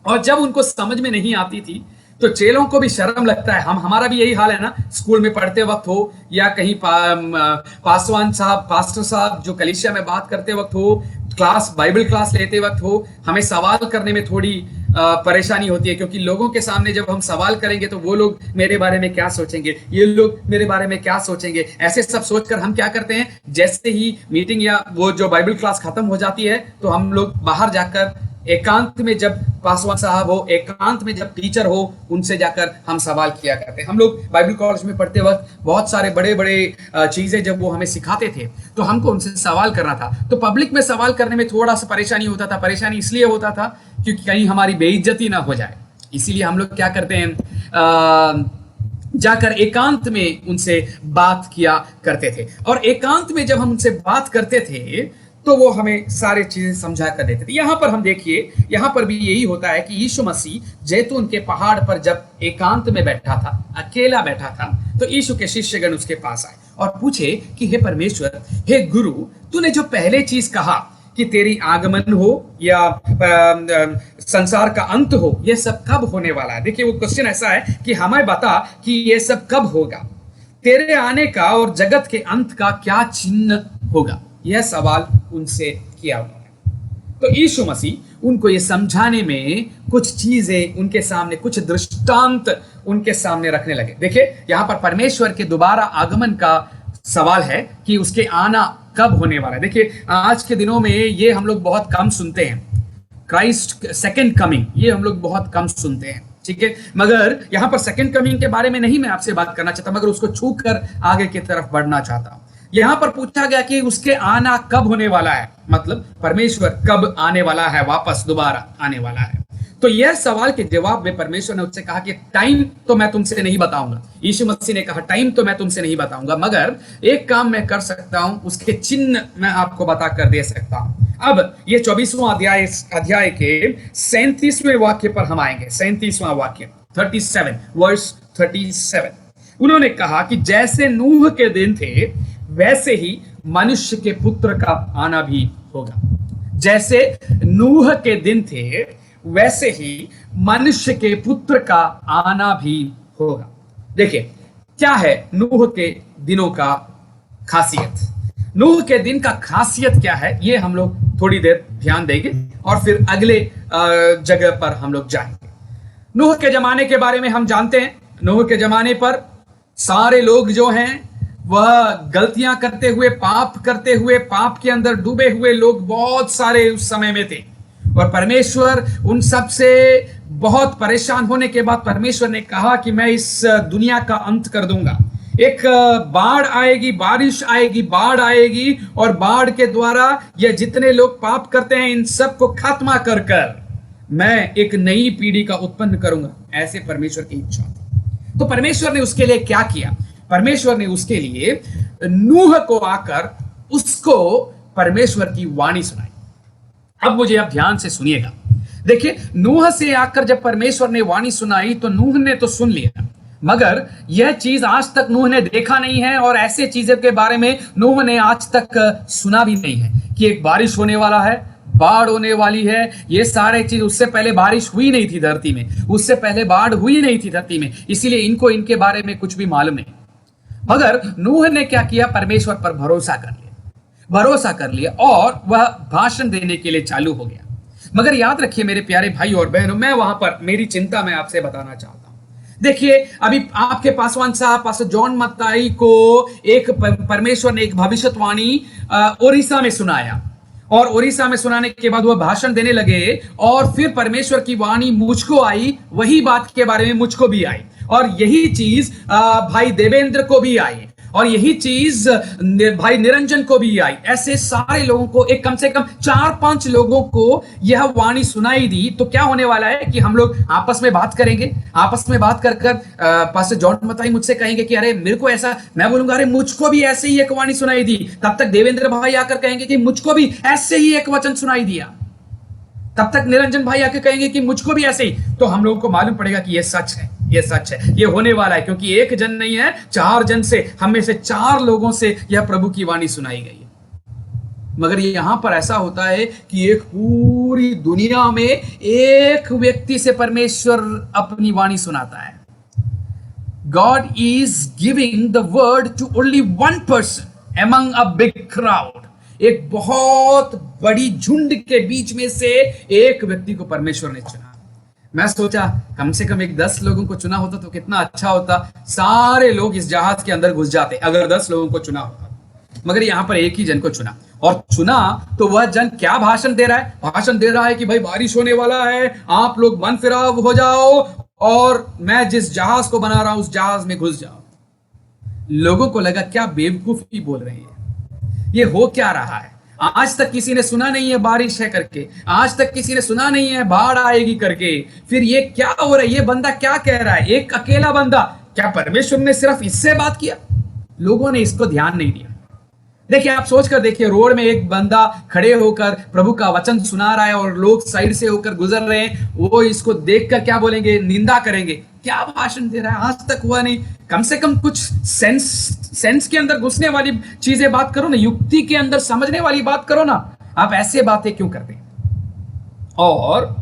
और जब उनको समझ में नहीं आती थी तो चेलों को भी शर्म लगता है। हम हमारा भी यही हाल है ना, स्कूल में पढ़ते वक्त हो या कहीं पासवान साहब, पास्टर साहब जो कलीसिया में बात करते वक्त हो, क्लास बाइबल क्लास लेते वक्त हो, हमें सवाल करने में थोड़ी परेशानी होती है, क्योंकि लोगों के सामने जब हम सवाल करेंगे तो वो लोग मेरे बारे में क्या सोचेंगे, ये लोग मेरे बारे में क्या सोचेंगे, ऐसे सब सोचकर हम क्या करते हैं, जैसे ही मीटिंग या वो जो बाइबल क्लास खत्म हो जाती है तो हम लोग बाहर जाकर एकांत में, जब पासवान साहब हो, एकांत में जब टीचर हो, उनसे जाकर हम सवाल किया करते हैं। हम लोग बाइबल कॉलेज में पढ़ते वक्त बहुत सारे बड़े बड़े चीजें जब वो हमें सिखाते थे तो हमको उनसे सवाल करना था। तो पब्लिक में सवाल करने में थोड़ा सा परेशानी होता था। परेशानी इसलिए होता था क्योंकि कहीं हमारी बेइज्जती ना हो जाए, इसीलिए हम लोग क्या करते हैं, जाकर एकांत में उनसे बात किया करते थे। और एकांत में जब हम उनसे बात करते थे तो वो हमें सारी चीजें समझा कर देते थे। यहां पर हम देखिए, यहां पर भी यही होता है कि यीशु मसीह जैतून के पहाड़ पर जब एकांत में बैठा था, अकेला बैठा था, तो यीशु के शिष्यगण उसके पास आए और पूछे कि हे परमेश्वर, हे गुरु, तूने जो पहले चीज कहा कि तेरी आगमन हो या संसार का अंत हो, यह सब कब होने वाला है? देखिए, वो क्वेश्चन ऐसा है कि हमें बता कि यह सब कब होगा, तेरे आने का और जगत के अंत का क्या चिन्ह होगा? यह सवाल उनसे किया उन्होंने। तो यीशु मसीह उनको ये समझाने में कुछ चीजें उनके सामने, कुछ दृष्टांत उनके सामने रखने लगे। देखिए, यहां पर परमेश्वर के दोबारा आगमन का सवाल है कि उसके आना कब होने वाला है। देखिए, आज के दिनों में ये हम लोग बहुत कम सुनते हैं, क्राइस्ट सेकंड कमिंग, ये हम लोग बहुत कम सुनते हैं, ठीक है। मगर यहां पर सेकंड कमिंग के बारे में नहीं मैं आपसे बात करना चाहता, मगर उसको छू कर आगे की तरफ बढ़ना चाहता हूं। यहां पर पूछा गया कि उसके आना कब होने वाला है, मतलब परमेश्वर कब आने वाला है, वापस दोबारा आने वाला है। तो यह सवाल के जवाब में परमेश्वर ने उससे कहा कि टाइम तो मैं तुमसे नहीं बताऊंगा। यीशु मसीह ने कहा टाइम तो मैं तुमसे नहीं बताऊंगा, मगर एक काम मैं कर सकता हूं, उसके चिन्ह मैं आपको बता कर दे सकता हूं। अब ये 24वां अध्याय के 37वें वाक्य पर हम आएंगे। 37वां वाक्य 37 वर्स 37। उन्होंने कहा कि जैसे नूह के दिन थे वैसे ही मनुष्य के पुत्र का आना भी होगा। जैसे नूह के दिन थे वैसे ही मनुष्य के पुत्र का आना भी होगा। देखिए, क्या है नूह के दिनों का खासियत? नूह के दिन का खासियत क्या है, ये हम लोग थोड़ी देर ध्यान देंगे और फिर अगले जगह पर हम लोग जाएंगे। नूह के जमाने के बारे में हम जानते हैं। नूह के जमाने पर सारे लोग जो हैं वह गलतियां करते हुए, पाप करते हुए, पाप के अंदर डूबे हुए लोग बहुत सारे उस समय में थे। और परमेश्वर उन सब से बहुत परेशान होने के बाद परमेश्वर ने कहा कि मैं इस दुनिया का अंत कर दूंगा। एक बाढ़ आएगी, बारिश आएगी, बाढ़ आएगी और बाढ़ के द्वारा ये जितने लोग पाप करते हैं इन सब को खत्म कर कर मैं एक नई पीढ़ी का उत्पन्न करूंगा। ऐसे परमेश्वर की इच्छा थी। तो परमेश्वर ने उसके लिए क्या किया? परमेश्वर ने उसके लिए नूह को आकर उसको परमेश्वर की वाणी सुनाई। अब मुझे आप ध्यान से सुनिएगा। देखिए, नूह से आकर जब परमेश्वर ने वाणी सुनाई तो नूह ने तो सुन लिया, मगर यह चीज आज तक नूह ने देखा नहीं है और ऐसे चीजों के बारे में नूह ने आज तक सुना भी नहीं है कि एक बारिश होने वाला है, बाढ़ होने वाली है। ये सारे चीज, उससे पहले बारिश हुई नहीं थी धरती में, उससे पहले बाढ़ हुई नहीं थी धरती में, इसीलिए इनको इनके बारे में कुछ भी मालूम नहीं। मगर नूह ने क्या किया? परमेश्वर पर भरोसा कर लिया और वह भाषण देने के लिए चालू हो गया। मगर याद रखिए मेरे प्यारे भाई और बहनों, मैं वहां पर मेरी चिंता मैं आपसे बताना चाहता हूं। देखिए, अभी आपके पासवान साहब, पास्टर जॉन मत्ताई को एक परमेश्वर ने एक भविष्यवाणी ओडिशा में सुनाया और ओडिशा में सुनाने के बाद वह भाषण देने लगे और फिर परमेश्वर की वाणी मुझको आई, वही बात के बारे में मुझको भी आई और यही चीज भाई देवेंद्र को भी आई और यही चीज भाई निरंजन को भी आई। ऐसे सारे लोगों को, एक कम से कम 4-5 लोगों को यह वाणी सुनाई दी। तो क्या होने वाला है कि हम लोग आपस में बात करेंगे, आपस में बात कर कर पास्टर जॉन मत्ताई मुझसे कहेंगे कि अरे मेरे को ऐसा, मैं बोलूंगा अरे मुझको भी ऐसे ही एक वाणी सुनाई दी। तब तक देवेंद्र भाई आकर कहेंगे कि मुझको भी ऐसे ही एक वचन सुनाई दिया। तब तक निरंजन भाई आके कहेंगे कि मुझको भी ऐसे ही। तो हम लोगों को मालूम पड़ेगा कि ये सच है, ये सच है, ये होने वाला है, क्योंकि एक जन नहीं है, 4 जन से, हम में से 4 लोगों से यह प्रभु की वाणी सुनाई गई है। मगर यहां पर ऐसा होता है कि एक पूरी दुनिया में एक व्यक्ति से परमेश्वर अपनी वाणी सुनाता है। God is giving the word to only one person among a big crowd. एक बहुत बड़ी झुंड के बीच में से एक व्यक्ति को परमेश्वर ने चुना। मैं सोचा कम से कम एक 10 लोगों को चुना होता तो कितना अच्छा होता, सारे लोग इस जहाज के अंदर घुस जाते अगर 10 लोगों को चुना होता। मगर यहां पर एक ही जन को चुना, और चुना तो वह जन क्या भाषण दे रहा है? भाषण दे रहा है कि भाई बारिश होने वाला है, आप लोग मन फिराव हो जाओ और मैं जिस जहाज को बना रहा हूं उस जहाज में घुस जाओ। लोगों को लगा क्या बेवकूफी बोल रहे हैं, ये हो क्या रहा है? आज तक किसी ने सुना नहीं है बारिश है करके, आज तक किसी ने सुना नहीं है बाढ़ आएगी करके, फिर ये क्या हो रहा है? ये बंदा क्या कह रहा है? एक अकेला बंदा, क्या परमेश्वर ने सिर्फ इससे बात किया? लोगों ने इसको ध्यान नहीं दिया। देखिए, आप सोच कर देखिए, रोड में एक बंदा खड़े होकर प्रभु का वचन सुना रहा है और लोग साइड से होकर गुजर रहे हैं, वो इसको देखकर क्या बोलेंगे? निंदा करेंगे। क्या भाषण दे रहा है? आज तक हुआ नहीं। कम से कम कुछ सेंस के अंदर घुसने वाली चीजें बात करो ना, युक्ति के अंदर समझने वाली बात करो ना। आप ऐसे बातें क्यों करते हैं? और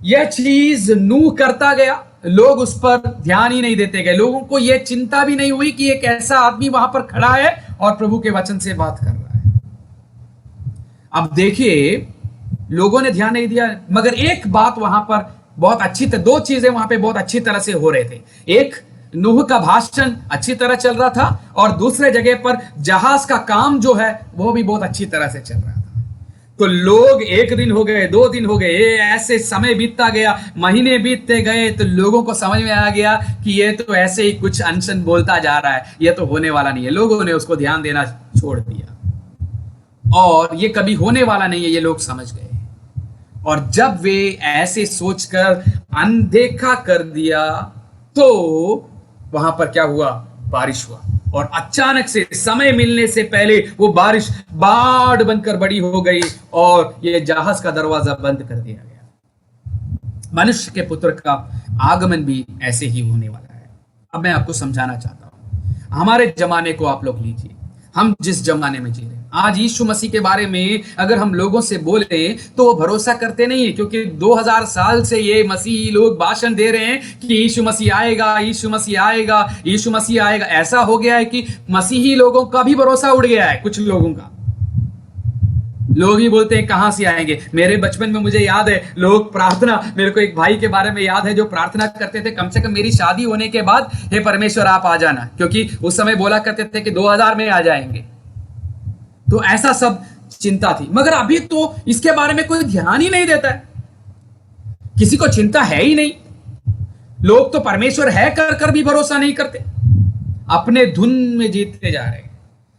यह चीज नूह करता गया, लोग उस पर ध्यान ही नहीं देते गए। लोगों को यह चिंता भी नहीं हुई कि एक ऐसा आदमी वहां पर खड़ा है और प्रभु के वचन से बात कर रहा है। अब देखिए, लोगों ने ध्यान नहीं दिया, मगर एक बात वहां पर बहुत अच्छी तरह, दो चीजें वहां पे बहुत अच्छी तरह से हो रहे थे। एक, नूह का भाषण अच्छी तरह चल रहा था, और दूसरे जगह पर जहाज का काम जो है वो भी बहुत अच्छी तरह से चल रहा था। तो लोग, एक दिन हो गए, 2 दिन हो गए, ऐसे समय बीतता गया, महीने बीतते गए, तो लोगों को समझ में आ गया कि ये तो ऐसे ही कुछ अनशन बोलता जा रहा है, ये तो होने वाला नहीं है। लोगों ने उसको ध्यान देना छोड़ दिया और ये कभी होने वाला नहीं है, ये लोग समझ गए। और जब वे ऐसे सोचकर अनदेखा कर दिया तो वहां पर क्या हुआ? बारिश हुआ, और अचानक से समय मिलने से पहले वो बारिश बाढ़ बनकर बड़ी हो गई और ये जहाज का दरवाजा बंद कर दिया गया। मनुष्य के पुत्र का आगमन भी ऐसे ही होने वाला है। अब मैं आपको समझाना चाहता हूं, हमारे जमाने को आप लोग लीजिए, हम जिस जमाने में जी रहे हैं आज, यीशु मसीह के बारे में अगर हम लोगों से बोले तो वो भरोसा करते नहीं है, क्योंकि 2000 साल से ये मसीही लोग भाषण दे रहे हैं कि यीशु मसीह आएगा, यीशु मसीह आएगा, यीशु मसीह आएगा। ऐसा हो गया है कि मसीही लोगों का भी भरोसा उड़ गया है। कुछ लोगों का, लोग ही बोलते हैं कहां से आएंगे। मेरे बचपन में मुझे याद है, लोग प्रार्थना, मेरे को एक भाई के बारे में याद है जो प्रार्थना करते थे, कम से कम मेरी शादी होने के बाद, हे परमेश्वर आप आ जाना, क्योंकि उस समय बोला करते थे कि 2000 में आ जाएंगे। तो ऐसा सब चिंता थी, मगर अभी तो इसके बारे में कोई ध्यान ही नहीं देता है, किसी को चिंता है ही नहीं। लोग तो परमेश्वर है कर कर भी भरोसा नहीं करते, अपने धुन में जीतते जा रहे हैं।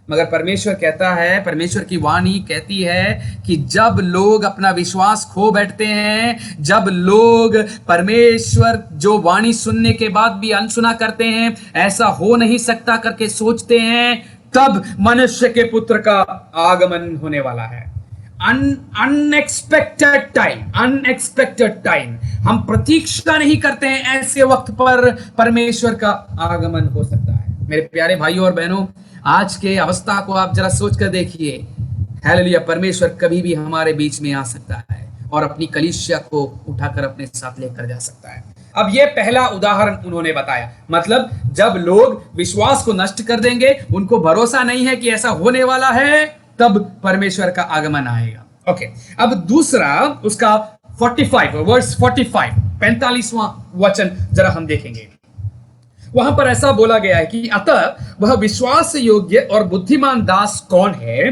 मगर परमेश्वर कहता है, परमेश्वर की वाणी कहती है कि जब लोग अपना विश्वास खो बैठते हैं, जब लोग परमेश्वर जो वाणी सुनने के बाद भी अनसुना करते हैं, ऐसा हो नहीं सकता करके सोचते हैं, तब मनुष्य के पुत्र का आगमन होने वाला है। अनएक्सपेक्टेड टाइम, हम प्रतीक्षा नहीं करते हैं, ऐसे वक्त पर परमेश्वर का आगमन हो सकता है। मेरे प्यारे भाइयों और बहनों, आज के अवस्था को आप जरा सोच कर देखिए। हालेलुया, परमेश्वर कभी भी हमारे बीच में आ सकता है और अपनी कलीसिया को उठाकर अपने साथ लेकर जा सकता है। अब ये पहला उदाहरण उन्होंने बताया, मतलब जब लोग विश्वास को नष्ट कर देंगे, उनको भरोसा नहीं है कि ऐसा होने वाला है, तब परमेश्वर का आगमन आएगा। ओके, अब दूसरा उसका 45 वर्स 45वां वचन जरा हम देखेंगे। वहां पर ऐसा बोला गया है कि अतः वह विश्वास योग्य और बुद्धिमान दास कौन है,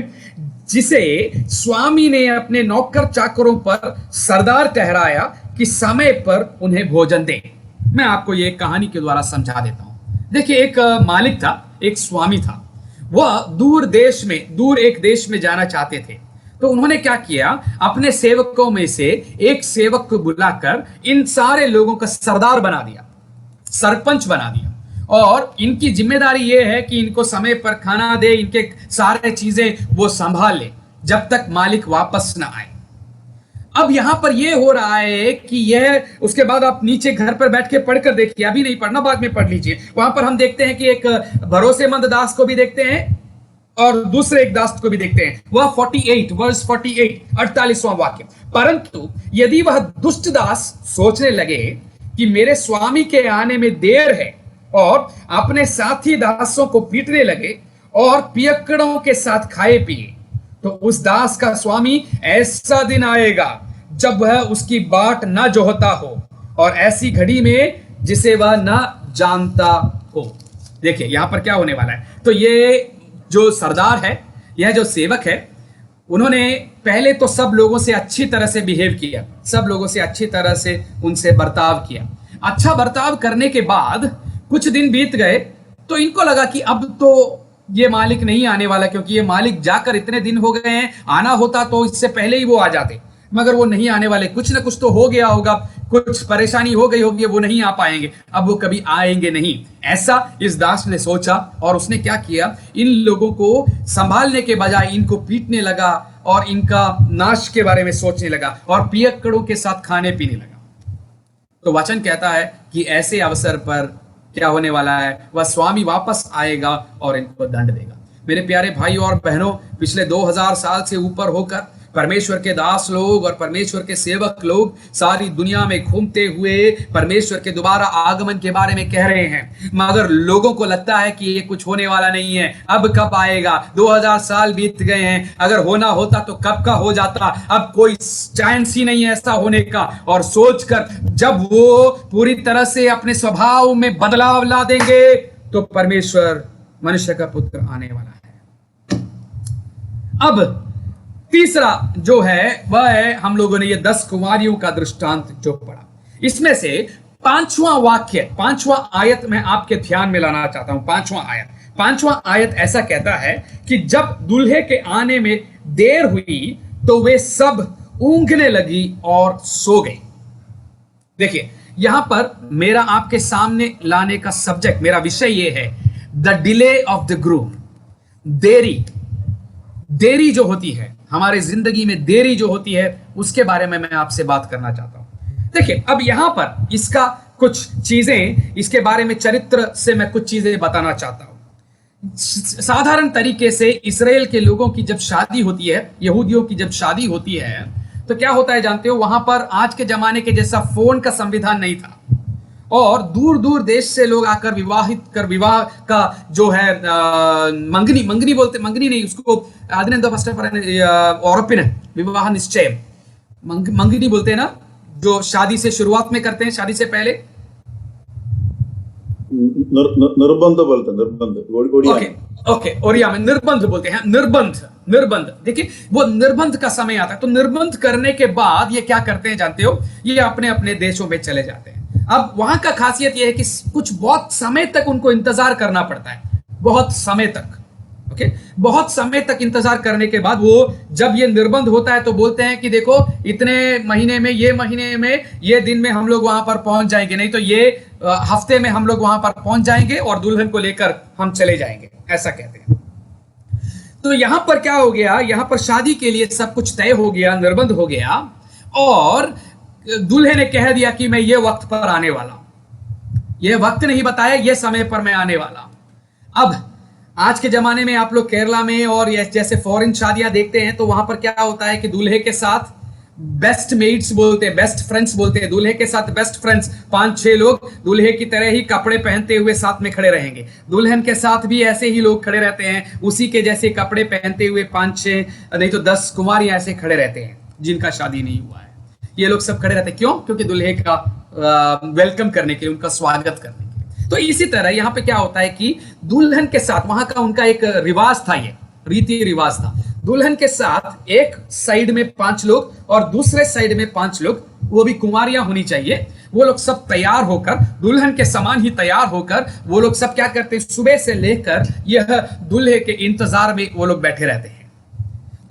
जिसे स्वामी ने अपने नौकर चाकरों पर सरदार ठहराया कि समय पर उन्हें भोजन दे। मैं आपको ये कहानी के द्वारा समझा देता हूं। देखिए, एक मालिक था, एक स्वामी था। वह दूर एक देश में जाना चाहते थे। तो उन्होंने क्या किया, अपने सेवकों में से एक सेवक को बुलाकर इन सारे लोगों का सरदार बना दिया, सरपंच बना दिया, और इनकी जिम्मेदारी यह है कि इनको समय पर खाना दे, इनके सारे चीजें वो संभाल ले जब तक मालिक वापस ना आए। अब यहां पर यह हो रहा है कि यह, उसके बाद आप नीचे घर पर बैठ के पढ़कर देखिए, अभी नहीं पढ़ना, बाद में पढ़ लीजिए। वहां पर हम देखते हैं कि एक भरोसेमंद दास को भी देखते हैं और दूसरे एक दास को भी देखते हैं, वह 48 वर्स 48 48वां वाक्य। परंतु यदि वह दुष्ट दास सोचने लगे कि मेरे स्वामी के आने में देर है और अपने साथी दासों को पीटने लगे और पियक्कड़ों के साथ खाए पिए, तो उस दास का स्वामी ऐसा दिन आएगा जब वह उसकी बाट न जोहता हो और ऐसी घड़ी में जिसे वह न जानता हो। देखिए यहां पर क्या होने वाला है। तो ये जो सरदार है, यह जो सेवक है, उन्होंने पहले तो सब लोगों से अच्छी तरह से बिहेव किया, सब लोगों से अच्छी तरह से उनसे बर्ताव किया। अच्छा बर्ताव करने के बाद कुछ दिन बीत गए तो इनको लगा कि अब तो ये मालिक नहीं आने वाला, क्योंकि ये मालिक जाकर इतने दिन हो गए हैं, आना होता तो इससे पहले ही वो आ जाते, मगर वो नहीं आने वाले, कुछ ना कुछ तो हो गया होगा, कुछ परेशानी हो गई होगी, वो नहीं आ पाएंगे, अब वो कभी आएंगे नहीं, ऐसा इस दास ने सोचा। और उसने क्या किया, इन लोगों को संभालने के बजाय इनको पीटने लगा और इनका नाश के बारे में सोचने लगा और पियक्कड़ों के साथ खाने पीने लगा। तो वचन कहता है कि ऐसे अवसर पर क्या होने वाला है, वह स्वामी वापस आएगा और इनको दंड देगा। मेरे प्यारे भाइयों और बहनों, पिछले 2000 साल से ऊपर होकर परमेश्वर के दास लोग और परमेश्वर के सेवक लोग सारी दुनिया में घूमते हुए परमेश्वर के दोबारा आगमन के बारे में कह रहे हैं, मगर लोगों को लगता है कि ये कुछ होने वाला नहीं है, अब कब आएगा, 2000 साल बीत गए हैं, अगर होना होता तो कब का हो जाता, अब कोई चांस ही नहीं है ऐसा होने का। और सोचकर जब वो पूरी तरह से अपने स्वभाव में बदलाव ला देंगे तो परमेश्वर मनुष्य का पुत्र आने वाला है। अब तीसरा जो है वह है, हम लोगों ने ये 10 कुमारियों का दृष्टांत जो पढ़ा, इसमें से पांचवां वाक्य, पांचवां आयत में आपके ध्यान में लाना चाहता हूं। पांचवां आयत ऐसा कहता है कि जब दूल्हे के आने में देर हुई तो वे सब ऊँघने लगी और सो गई। देखिए यहां पर मेरा आपके सामने लाने का सब्जेक्ट, मेरा विषय ये है, the delay of the groom. देरी जो होती है हमारे जिंदगी में, देरी जो होती है उसके बारे में मैं आपसे बात करना चाहता हूं। देखिए अब यहां पर इसका कुछ चीजें, इसके बारे में चरित्र से मैं कुछ चीजें बताना चाहता हूं। साधारण तरीके से इस्राएल के लोगों की जब शादी होती है, यहूदियों की जब शादी होती है, तो क्या होता है जानते हो, वहां पर आज के जमाने के जैसा फोन का संविधान नहीं था और दूर दूर देश से लोग आकर विवाह का जो है मंगनी बोलते, मंगनी नहीं उसको विवाह निश्चय मंगनी बोलते हैं ना, जो शादी से शुरुआत में करते हैं, शादी से पहले निर्बंध बोलते हैं, ओके ओरिया में निर्बंध बोलते हैं, निर्बंध। देखिए वो निर्बंध का समय आता है, तो निर्बंध करने के बाद ये क्या करते हैं जानते हो, ये अपने अपने देशों में चले जाते हैं। अब वहां का खासियत यह है कि कुछ बहुत समय तक उनको इंतजार करना पड़ता है, बहुत समय तक, ओके, बहुत समय तक इंतजार करने के बाद वो जब ये निर्बंध होता है तो बोलते हैं कि देखो इतने महीने में, ये दिन में हम लोग वहां पर पहुंच जाएंगे, नहीं तो ये हफ्ते में हम लोग वहां पर पहुंच जाएंगे और दुल्हन को लेकर हम चले जाएंगे, ऐसा कहते हैं। तो यहां पर क्या हो गया, यहां पर शादी के लिए सब कुछ तय हो गया, निर्बंध हो गया और दूल्हे ने कह दिया कि मैं ये वक्त पर आने वाला हूं, ये वक्त नहीं बताया, ये समय पर मैं आने वाला हूं। अब आज के जमाने में आप लोग केरला में और जैसे फॉरेन शादियां देखते हैं तो वहां पर क्या होता है कि दूल्हे के साथ बेस्ट मेट्स बोलते हैं, बेस्ट फ्रेंड्स बोलते हैं, दूल्हे के साथ बेस्ट फ्रेंड्स 5-6 लोग दूल्हे की तरह ही कपड़े पहनते हुए साथ में खड़े रहेंगे, दुल्हन के साथ भी ऐसे ही लोग खड़े रहते हैं, उसी के जैसे कपड़े पहनते हुए 5-6 नहीं तो 10 कुमारियां ऐसे खड़े रहते हैं जिनका शादी नहीं हुआ है। ये लोग सब खड़े रहते हैं, क्यों? क्योंकि दूल्हे का वेलकम करने के लिए, उनका स्वागत करने के लिए। तो इसी तरह यहाँ पे क्या होता है कि दुल्हन के साथ, वहां का उनका एक रिवाज था, ये रीति रिवाज था, दुल्हन के साथ एक साइड में 5 लोग और दूसरे साइड में 5 लोग, वो भी कुमारियां होनी चाहिए, वो लोग सब तैयार होकर, दुल्हन के समान ही तैयार होकर वो लोग सब क्या करते हैं, सुबह से लेकर यह दूल्हे के इंतजार में वो लोग बैठे रहते हैं।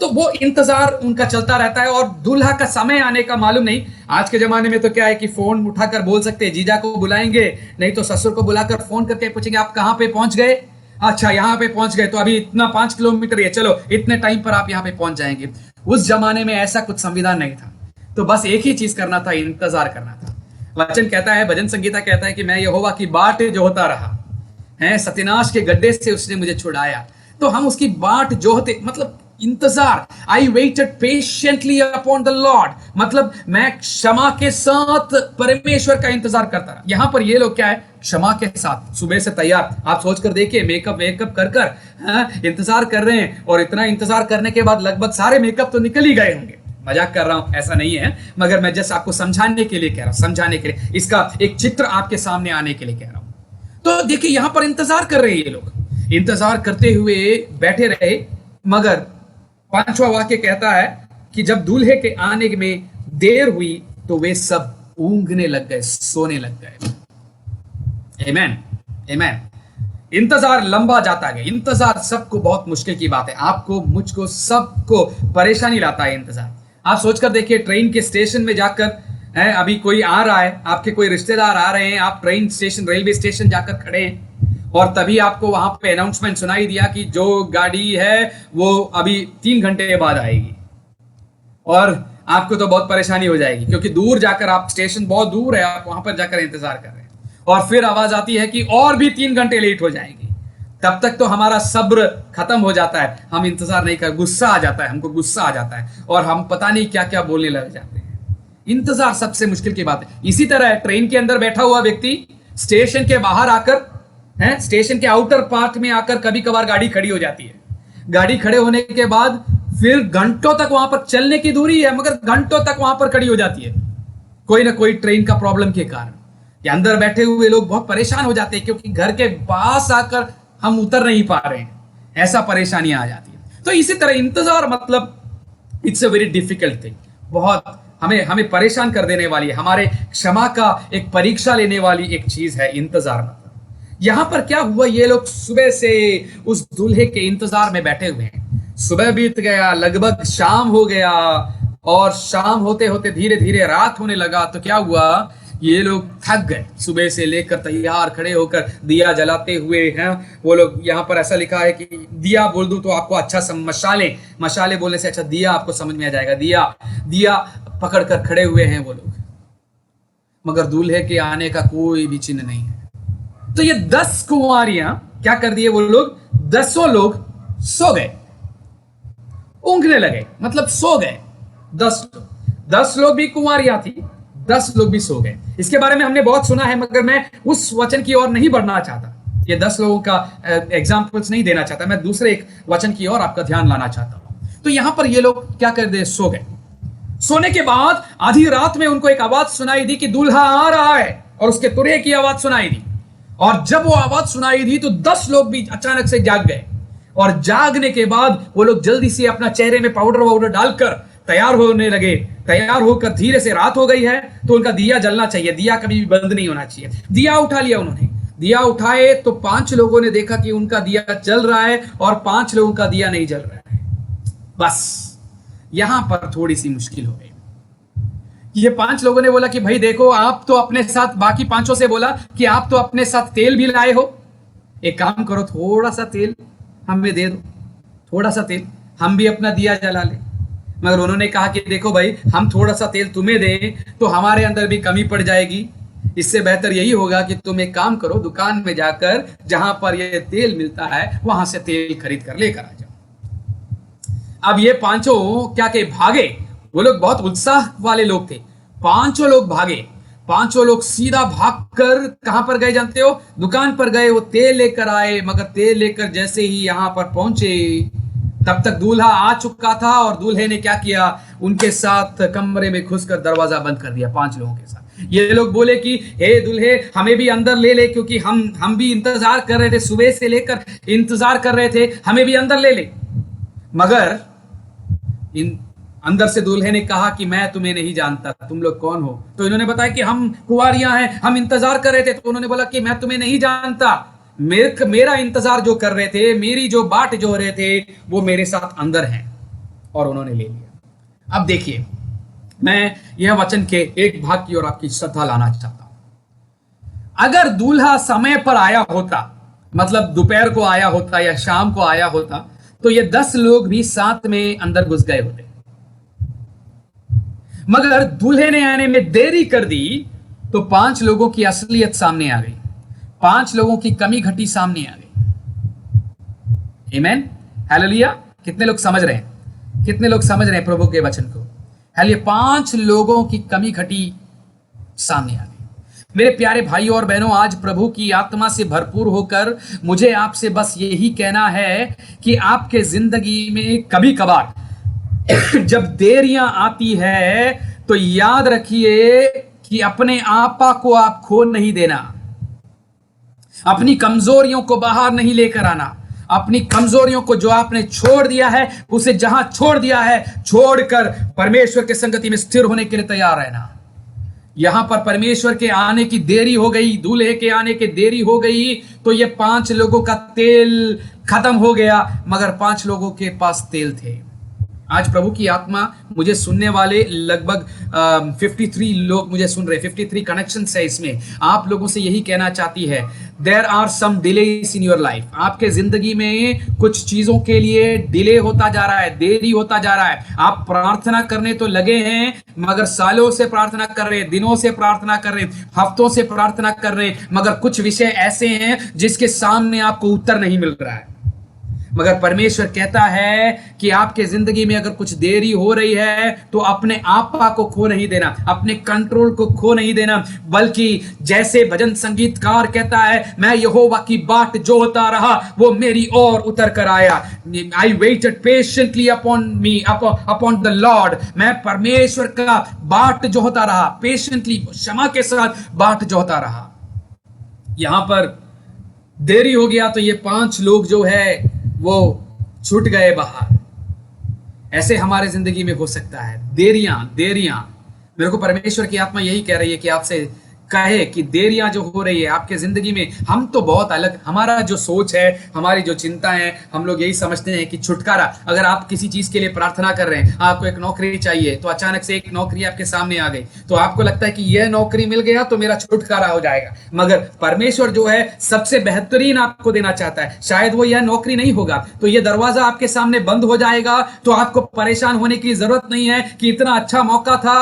तो वो इंतजार उनका चलता रहता है और दूल्हा का समय आने का मालूम नहीं। आज के जमाने में तो क्या है कि फोन उठाकर बोल सकते हैं, जीजा को बुलाएंगे, नहीं तो ससुर को बुलाकर फोन करके पूछेंगे आप कहाँ पे पहुंच गए, अच्छा यहाँ पे पहुंच गए तो अभी इतना 5 किलोमीटर है, चलो इतने टाइम पर आप यहाँ पे पहुंच जाएंगे। उस जमाने में ऐसा कुछ संविधान नहीं था, तो बस एक ही चीज करना था, इंतजार करना था। वचन कहता है, भजन संगीता कहता है कि मैं यहोवा की बाट जो होता रहा है, सत्यनाश के गड्ढे से उसने मुझे छुड़ाया। तो हम उसकी बाट जोहते, मतलब इंतजार, I waited patiently upon the Lord, मतलब मैं क्षमा के साथ परमेश्वर का इंतजार करता रहा। यहां पर ये लोग क्या है, क्षमा के साथ सुबह से तैयार, आप सोच कर देखिए, मेकअप वेकअप कर कर इंतजार कर रहे हैं, और इतना इंतजार करने के बाद लगभग सारे मेकअप तो निकल ही गए होंगे। मजाक कर रहा हूं, ऐसा नहीं है, मगर मैं जस्ट आपको समझाने के लिए कह रहा हूं, समझाने के लिए, इसका एक चित्र आपके सामने आने के लिए कह रहा हूं। तो देखिए यहां पर इंतजार कर रहे हैं ये लोग, इंतजार करते हुए बैठे रहे, मगर पांचवा वाक्य कहता है कि जब दूल्हे के आने में देर हुई तो वे सब ऊँघने लग गए, सोने लग गए। आमेन, आमेन। इंतजार लंबा जाता गया, इंतजार सबको बहुत मुश्किल की बात है, आपको, मुझको, सबको परेशानी लाता है इंतजार। आप सोचकर देखिए, ट्रेन के स्टेशन में जाकर है, अभी कोई आ रहा है, आपके कोई रिश्तेदार आ रहे हैं, आप ट्रेन स्टेशन, रेलवे स्टेशन जाकर खड़े हैं, और तभी आपको वहां पे अनाउंसमेंट सुनाई दिया कि जो गाड़ी है वो अभी 3 घंटे बाद आएगी, और आपको तो बहुत परेशानी हो जाएगी, क्योंकि दूर जाकर, आप स्टेशन बहुत दूर है, आप वहां पर जाकर इंतजार कर रहे हैं, और फिर आवाज आती है कि और भी 3 घंटे लेट हो जाएगी। तब तक तो हमारा सब्र खत्म हो जाता है, हम इंतजार नहीं कर, गुस्सा आ जाता है, हमको गुस्सा आ जाता है, और हम पता नहीं क्या क्या बोलने लग जाते हैं। इंतजार सबसे मुश्किल की बात है। इसी तरह ट्रेन के अंदर बैठा हुआ व्यक्ति स्टेशन के बाहर आकर, है, स्टेशन के आउटर पार्ट में आकर कभी कभार गाड़ी खड़ी हो जाती है, गाड़ी खड़े होने के बाद फिर घंटों तक वहां पर, चलने की दूरी है मगर घंटों तक वहां पर खड़ी हो जाती है, कोई ना कोई ट्रेन का प्रॉब्लम के कारण। या अंदर बैठे हुए लोग बहुत परेशान हो जाते हैं, क्योंकि घर के पास आकर हम उतर नहीं पा रहे हैं, ऐसा परेशानियां आ जाती है। तो इसी तरह इंतजार, मतलब it's a very difficult thing, बहुत हमें परेशान कर देने वाली है, हमारे क्षमा का एक परीक्षा लेने वाली एक चीज है इंतजार। मतलब यहां पर क्या हुआ, ये लोग सुबह से उस दूल्हे के इंतजार में बैठे हुए हैं, सुबह बीत गया, लगभग शाम हो गया, और शाम होते होते धीरे धीरे रात होने लगा। तो क्या हुआ, ये लोग थक गए, सुबह से लेकर तैयार खड़े होकर दिया जलाते हुए हैं वो लोग। यहाँ पर ऐसा लिखा है कि दिया बोल दूं तो आपको अच्छा मशाले, मशाले बोलने से अच्छा दिया आपको समझ में आ जाएगा, दिया दिया पकड़कर खड़े हुए हैं वो लोग, मगर दूल्हे के आने का कोई भी चिन्ह नहीं है। तो ये 10 कुंवारियां क्या कर दिए, वो लोग 10 लोग सो गए, ऊँघने लगे, मतलब सो गए। 10 लोग भी कुंवारियां थी, 10 लोग भी सो गए। इसके बारे में हमने बहुत सुना है, मगर मैं उस वचन की ओर नहीं बढ़ना चाहता, ये 10 लोगों का एग्जाम्पल्स नहीं देना चाहता, मैं दूसरे एक वचन की ओर आपका ध्यान लाना चाहता हूं। तो यहां पर ये लोग क्या कर दे, सो गए। सोने के बाद आधी रात में उनको एक आवाज सुनाई दी कि दूल्हा आ रहा है, और उसके तुरहे की आवाज सुनाई दी, और जब वो आवाज सुनाई दी तो 10 लोग भी अचानक से जाग गए, और जागने के बाद वो लोग जल्दी से अपना चेहरे में पाउडर वाउडर डालकर तैयार होने लगे। तैयार होकर, धीरे से रात हो गई है तो उनका दिया जलना चाहिए, दिया कभी भी बंद नहीं होना चाहिए। दिया उठा लिया उन्होंने, दिया उठाए तो 5 लोगों ने देखा कि उनका दिया जल रहा है, और 5 लोगों का दिया नहीं जल रहा है। बस यहां पर थोड़ी सी मुश्किल हो गई। ये 5 लोगों ने बोला कि भाई देखो, आप तो अपने साथ, बाकी 5 से बोला कि आप तो अपने साथ तेल भी लाए हो, एक काम करो, थोड़ा सा तेल हमें दे दो, थोड़ा सा तेल, हम भी अपना दिया जला ले। मगर उन्होंने कहा कि देखो भाई, हम थोड़ा सा तेल तुम्हें दें तो हमारे अंदर भी कमी पड़ जाएगी, इससे बेहतर यही होगा कि तुम एक काम करो, दुकान में जाकर जहां पर ये तेल मिलता है वहां से तेल खरीद कर लेकर आ जाओ। अब ये 5 क्या के भागे, वो लोग बहुत उत्साह वाले लोग थे, 5 लोग भागे, 5 लोग सीधा भागकर कहां पर गए जानते हो, दुकान पर गए, वो तेल लेकर आए। मगर तेल लेकर जैसे ही यहां पर पहुंचे, तब तक दूल्हा आ चुका था, और दूल्हे ने क्या किया, उनके साथ कमरे में घुसकर दरवाजा बंद कर दिया 5 लोगों के साथ। ये लोग बोले कि हे दूल्हे, हमें भी अंदर ले ले, क्योंकि हम भी इंतजार कर रहे थे, सुबह से लेकर इंतजार कर रहे थे, हमें भी अंदर ले ले। मगर अंदर से दूल्हे ने कहा कि मैं तुम्हें नहीं जानता, तुम लोग कौन हो। तो इन्होंने बताया कि हम कुंवारियां हैं, हम इंतजार कर रहे थे। तो उन्होंने बोला कि मैं तुम्हें नहीं जानता, मेरा इंतजार जो कर रहे थे, मेरी जो बाट जो रहे थे, वो मेरे साथ अंदर हैं, और उन्होंने ले लिया। अब देखिए, मैं यह वचन के एक भाग की ओर आपकी श्रद्धा लाना चाहता हूं। अगर दूल्हा समय पर आया होता, मतलब दोपहर को आया होता या शाम को आया होता, तो ये 10 लोग भी साथ में अंदर घुस गए होते। मगर दूल्हे ने आने में देरी कर दी, तो 5 लोगों की असलियत सामने आ गई, 5 लोगों की कमी घटी सामने आ गई। आमेन, हालेलुया। कितने लोग समझ रहे हैं? कितने लोग समझ रहे हैं प्रभु के वचन को? हालेलुया। 5 लोगों की कमी घटी सामने आ गई। मेरे प्यारे भाइयों और बहनों, आज प्रभु की आत्मा से भरपूर होकर मुझे आपसे बस यही कहना है कि आपके जिंदगी में कभी कभार जब देरियां आती है तो याद रखिए कि अपने आपा को आप खो नहीं देना, अपनी कमजोरियों को बाहर नहीं लेकर आना, अपनी कमजोरियों को जो आपने छोड़ दिया है उसे जहां छोड़ दिया है छोड़कर परमेश्वर के संगति में स्थिर होने के लिए तैयार रहना। यहां पर परमेश्वर के आने की देरी हो गई, दूल्हे के आने की देरी हो गई, तो ये 5 लोगों का तेल खत्म हो गया, मगर 5 लोगों के पास तेल थे। आज प्रभु की आत्मा मुझे सुनने वाले लगभग 53 लोग मुझे सुन रहे, 53 कनेक्शन है इसमें। आप लोगों से यही कहना चाहती है, there are some delays in your life. आपके जिंदगी में कुछ चीजों के लिए डिले होता जा रहा है, देरी होता जा रहा है। आप प्रार्थना करने तो लगे हैं, मगर सालों से प्रार्थना कर रहे हैं, दिनों से प्रार्थना कर रहे हैं, हफ्तों से प्रार्थना कर रहे हैं, मगर कुछ विषय ऐसे हैं जिसके सामने आपको उत्तर नहीं मिल रहा है। मगर परमेश्वर कहता है कि आपके जिंदगी में अगर कुछ देरी हो रही है तो अपने आपा को खो नहीं देना, अपने कंट्रोल को खो नहीं देना, बल्कि जैसे भजन संगीतकार कहता है, मैं यहोवा की बाट जोहता रहा, वो मेरी ओर उतर कर आया। I waited patiently upon me, upon the Lord. मैं परमेश्वर का बाट जोहता रहा, पेशेंटली, क्षमा के साथ बाट जोहता रहा। यहां पर देरी हो गया तो ये 5 लोग जो है वो छूट गए बाहर। ऐसे हमारे जिंदगी में हो सकता है, देरियां। मेरे को परमेश्वर की आत्मा यही कह रही है कि आपसे कहे कि देरियां जो हो रही है आपके जिंदगी में, हम तो बहुत अलग, हमारा जो सोच है, हमारी जो चिंता है, हम लोग यही समझते हैं कि छुटकारा। अगर आप किसी चीज के लिए प्रार्थना कर रहे हैं, आपको एक नौकरी चाहिए, तो अचानक से एक नौकरी आपके सामने आ गई, तो आपको लगता है कि यह नौकरी मिल गया तो मेरा छुटकारा हो जाएगा। मगर परमेश्वर जो है सबसे बेहतरीन आपको देना चाहता है। शायद वो यह नौकरी नहीं होगा तो यह दरवाजा आपके सामने बंद हो जाएगा, तो आपको परेशान होने की जरूरत नहीं है कि इतना अच्छा मौका था,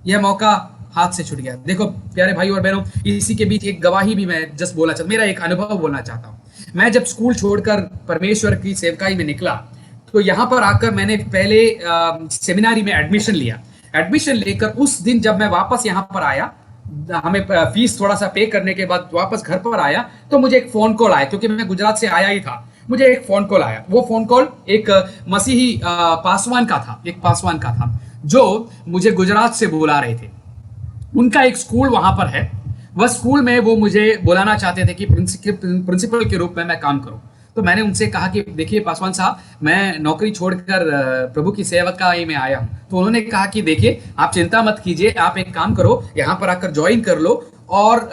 यह मौका हाथ से छूट गया। देखो प्यारे भाई और बहनों, इसी के बीच एक गवाही भी मैं जस्ट बोलना चाहता, मेरा एक अनुभव बोलना चाहता हूँ। मैं जब स्कूल छोड़कर परमेश्वर की सेवकाई में निकला, तो यहाँ पर आकर मैंने पहले सेमिनारी में एडमिशन लिया। एडमिशन लेकर उस दिन जब मैं वापस यहाँ पर आया, हमें फीस थोड़ा सा पे करने के बाद वापस घर पर आया, तो मुझे एक फोन कॉल आया, क्योंकि मैं गुजरात से आया ही था। मुझे एक फोन कॉल आया, वो फोन कॉल एक मसीही पासवान का था, एक पासवान का था, जो मुझे गुजरात से बुला रहे थे। उनका एक स्कूल वहां पर है, वह स्कूल में वो मुझे बुलाना चाहते थे कि प्रिंसिपल के रूप में मैं काम करूं। तो मैंने उनसे कहा कि देखिए पासवान साहब, मैं नौकरी छोड़कर प्रभु की सेवकाई में आया हूं। तो उन्होंने कहा कि देखिए आप चिंता मत कीजिए, आप एक काम करो, यहाँ पर आकर ज्वाइन कर लो, और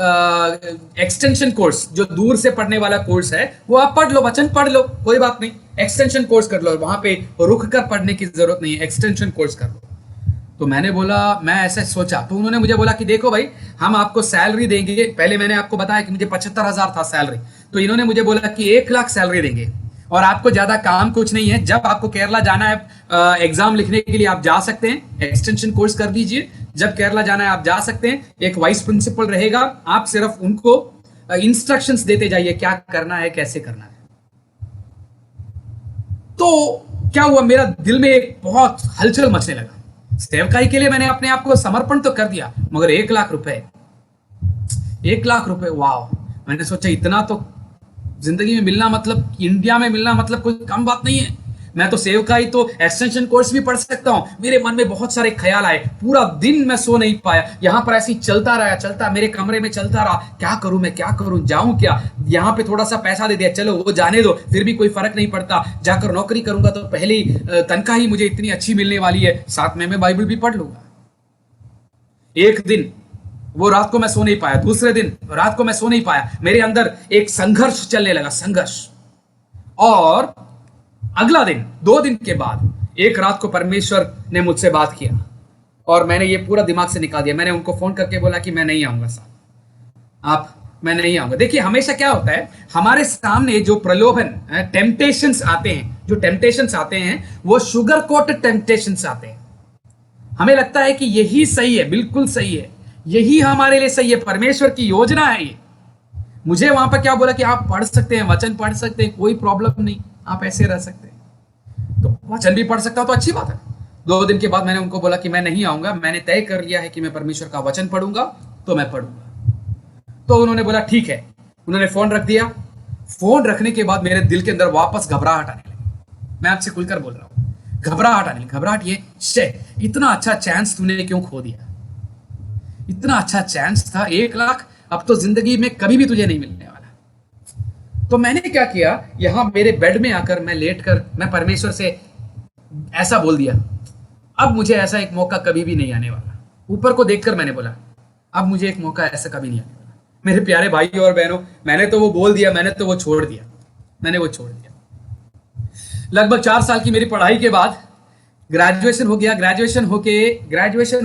एक्सटेंशन कोर्स जो दूर से पढ़ने वाला कोर्स है वो आप पढ़ लो, वचन पढ़ लो, कोई बात नहीं, एक्सटेंशन कोर्स कर लो, वहां पे रुक कर पढ़ने की जरूरत नहीं है, एक्सटेंशन कोर्स कर लो। तो मैंने बोला, मैं ऐसे सोचा, तो उन्होंने मुझे बोला कि देखो भाई, हम आपको सैलरी देंगे। पहले मैंने आपको बताया कि मुझे 75,000 था सैलरी, तो इन्होंने मुझे बोला कि 1 लाख सैलरी देंगे, और आपको ज्यादा काम कुछ नहीं है। जब आपको केरला जाना है एग्जाम लिखने के लिए आप जा सकते हैं, एक्सटेंशन कोर्स कर दीजिए, जब केरला जाना है आप जा सकते हैं। एक वाइस प्रिंसिपल रहेगा, आप सिर्फ उनको इंस्ट्रक्शंस देते जाइए क्या करना है, कैसे करना है। तो क्या हुआ, मेरा दिल में एक बहुत हलचल मचने लगा। सेवकाई के लिए मैंने अपने आप को समर्पण तो कर दिया, मगर 1 लाख रुपए, 1 लाख रुपए, वाह। मैंने सोचा इतना तो जिंदगी में मिलना, मतलब इंडिया में मिलना, मतलब कोई कम बात नहीं है। मैं तो सेवकाई तो एक्सटेंशन कोर्स भी पढ़ सकता हूं। मेरे मन में बहुत सारे ख्याल आए, पूरा दिन मैं सो नहीं पाया, यहां पर ऐसे ही चलता मेरे कमरे में चलता रहा, क्या करूं मैं, क्या करूं, जाऊं क्या। यहां पे थोड़ा सा पैसा दे दिया, चलो वो जाने दो, फिर भी कोई फर्क नहीं पड़ता, जाकर नौकरी करूंगा तो पहली तनख्वाह ही मुझे इतनी अच्छी मिलने वाली है, साथ में मैं बाइबल भी पढ़ लूंगा। एक दिन वो रात को मैं सो नहीं पाया, दूसरे दिन रात को मैं सो नहीं पाया, मेरे अंदर एक संघर्ष चलने लगा, संघर्ष। और अगला दिन, 2 दिन के बाद एक रात को परमेश्वर ने मुझसे बात किया, और मैंने ये पूरा दिमाग से निकाल दिया। मैंने उनको फोन करके बोला कि मैं नहीं आऊंगा साहब, मैं नहीं आऊंगा। देखिए हमेशा क्या होता है, हमारे सामने जो प्रलोभन, टेम्पटेशंस आते हैं, जो टेम्पटेशंस आते हैं वो शुगर कोट टेम्पटेशंस आते हैं। हमें लगता है कि यही सही है, बिल्कुल सही है, यही हमारे लिए सही है, परमेश्वर की योजना है ये। मुझे वहां पर क्या बोला कि आप पढ़ सकते हैं, वचन पढ़ सकते हैं, कोई प्रॉब्लम नहीं। आप ऐसे रह सकते हैं। तो वचन भी पढ़ सकता हो तो अच्छी बात है। 2 दिन के बाद मैंने उनको बोला कि मैं नहीं आऊंगा, मैंने तय कर लिया है कि मैं परमेश्वर का वचन पढ़ूंगा, तो मैं पढ़ूंगा। तो उन्होंने बोला ठीक है। उन्होंने फोन रख दिया। फोन रखने के बाद मेरे दिल के अंदर वापस घबराहट आने लगी। मैं आपसे खुलकर बोल रहा हूं, घबराहट आने लगी। घबराहट ये, शे इतना अच्छा चांस तूने क्यों खो दिया? इतना अच्छा चांस था, 1 लाख अब तो जिंदगी में कभी भी तुझे नहीं मिलने वाला। तो मैंने क्या किया, यहां मेरे बेड में आकर मैं लेटकर मैं परमेश्वर से ऐसा बोल दिया, अब मुझे ऐसा एक मौका कभी भी नहीं आने वाला। ऊपर को देखकर मैंने बोला, अब मुझे एक मौका ऐसा कभी नहीं आने वाला। मेरे प्यारे भाई और बहनों, मैंने तो वो बोल दिया, मैंने तो वो छोड़ दिया, मैंने वो छोड़ दिया। लगभग 4 साल की मेरी पढ़ाई के बाद ग्रेजुएशन हो गया। ग्रेजुएशन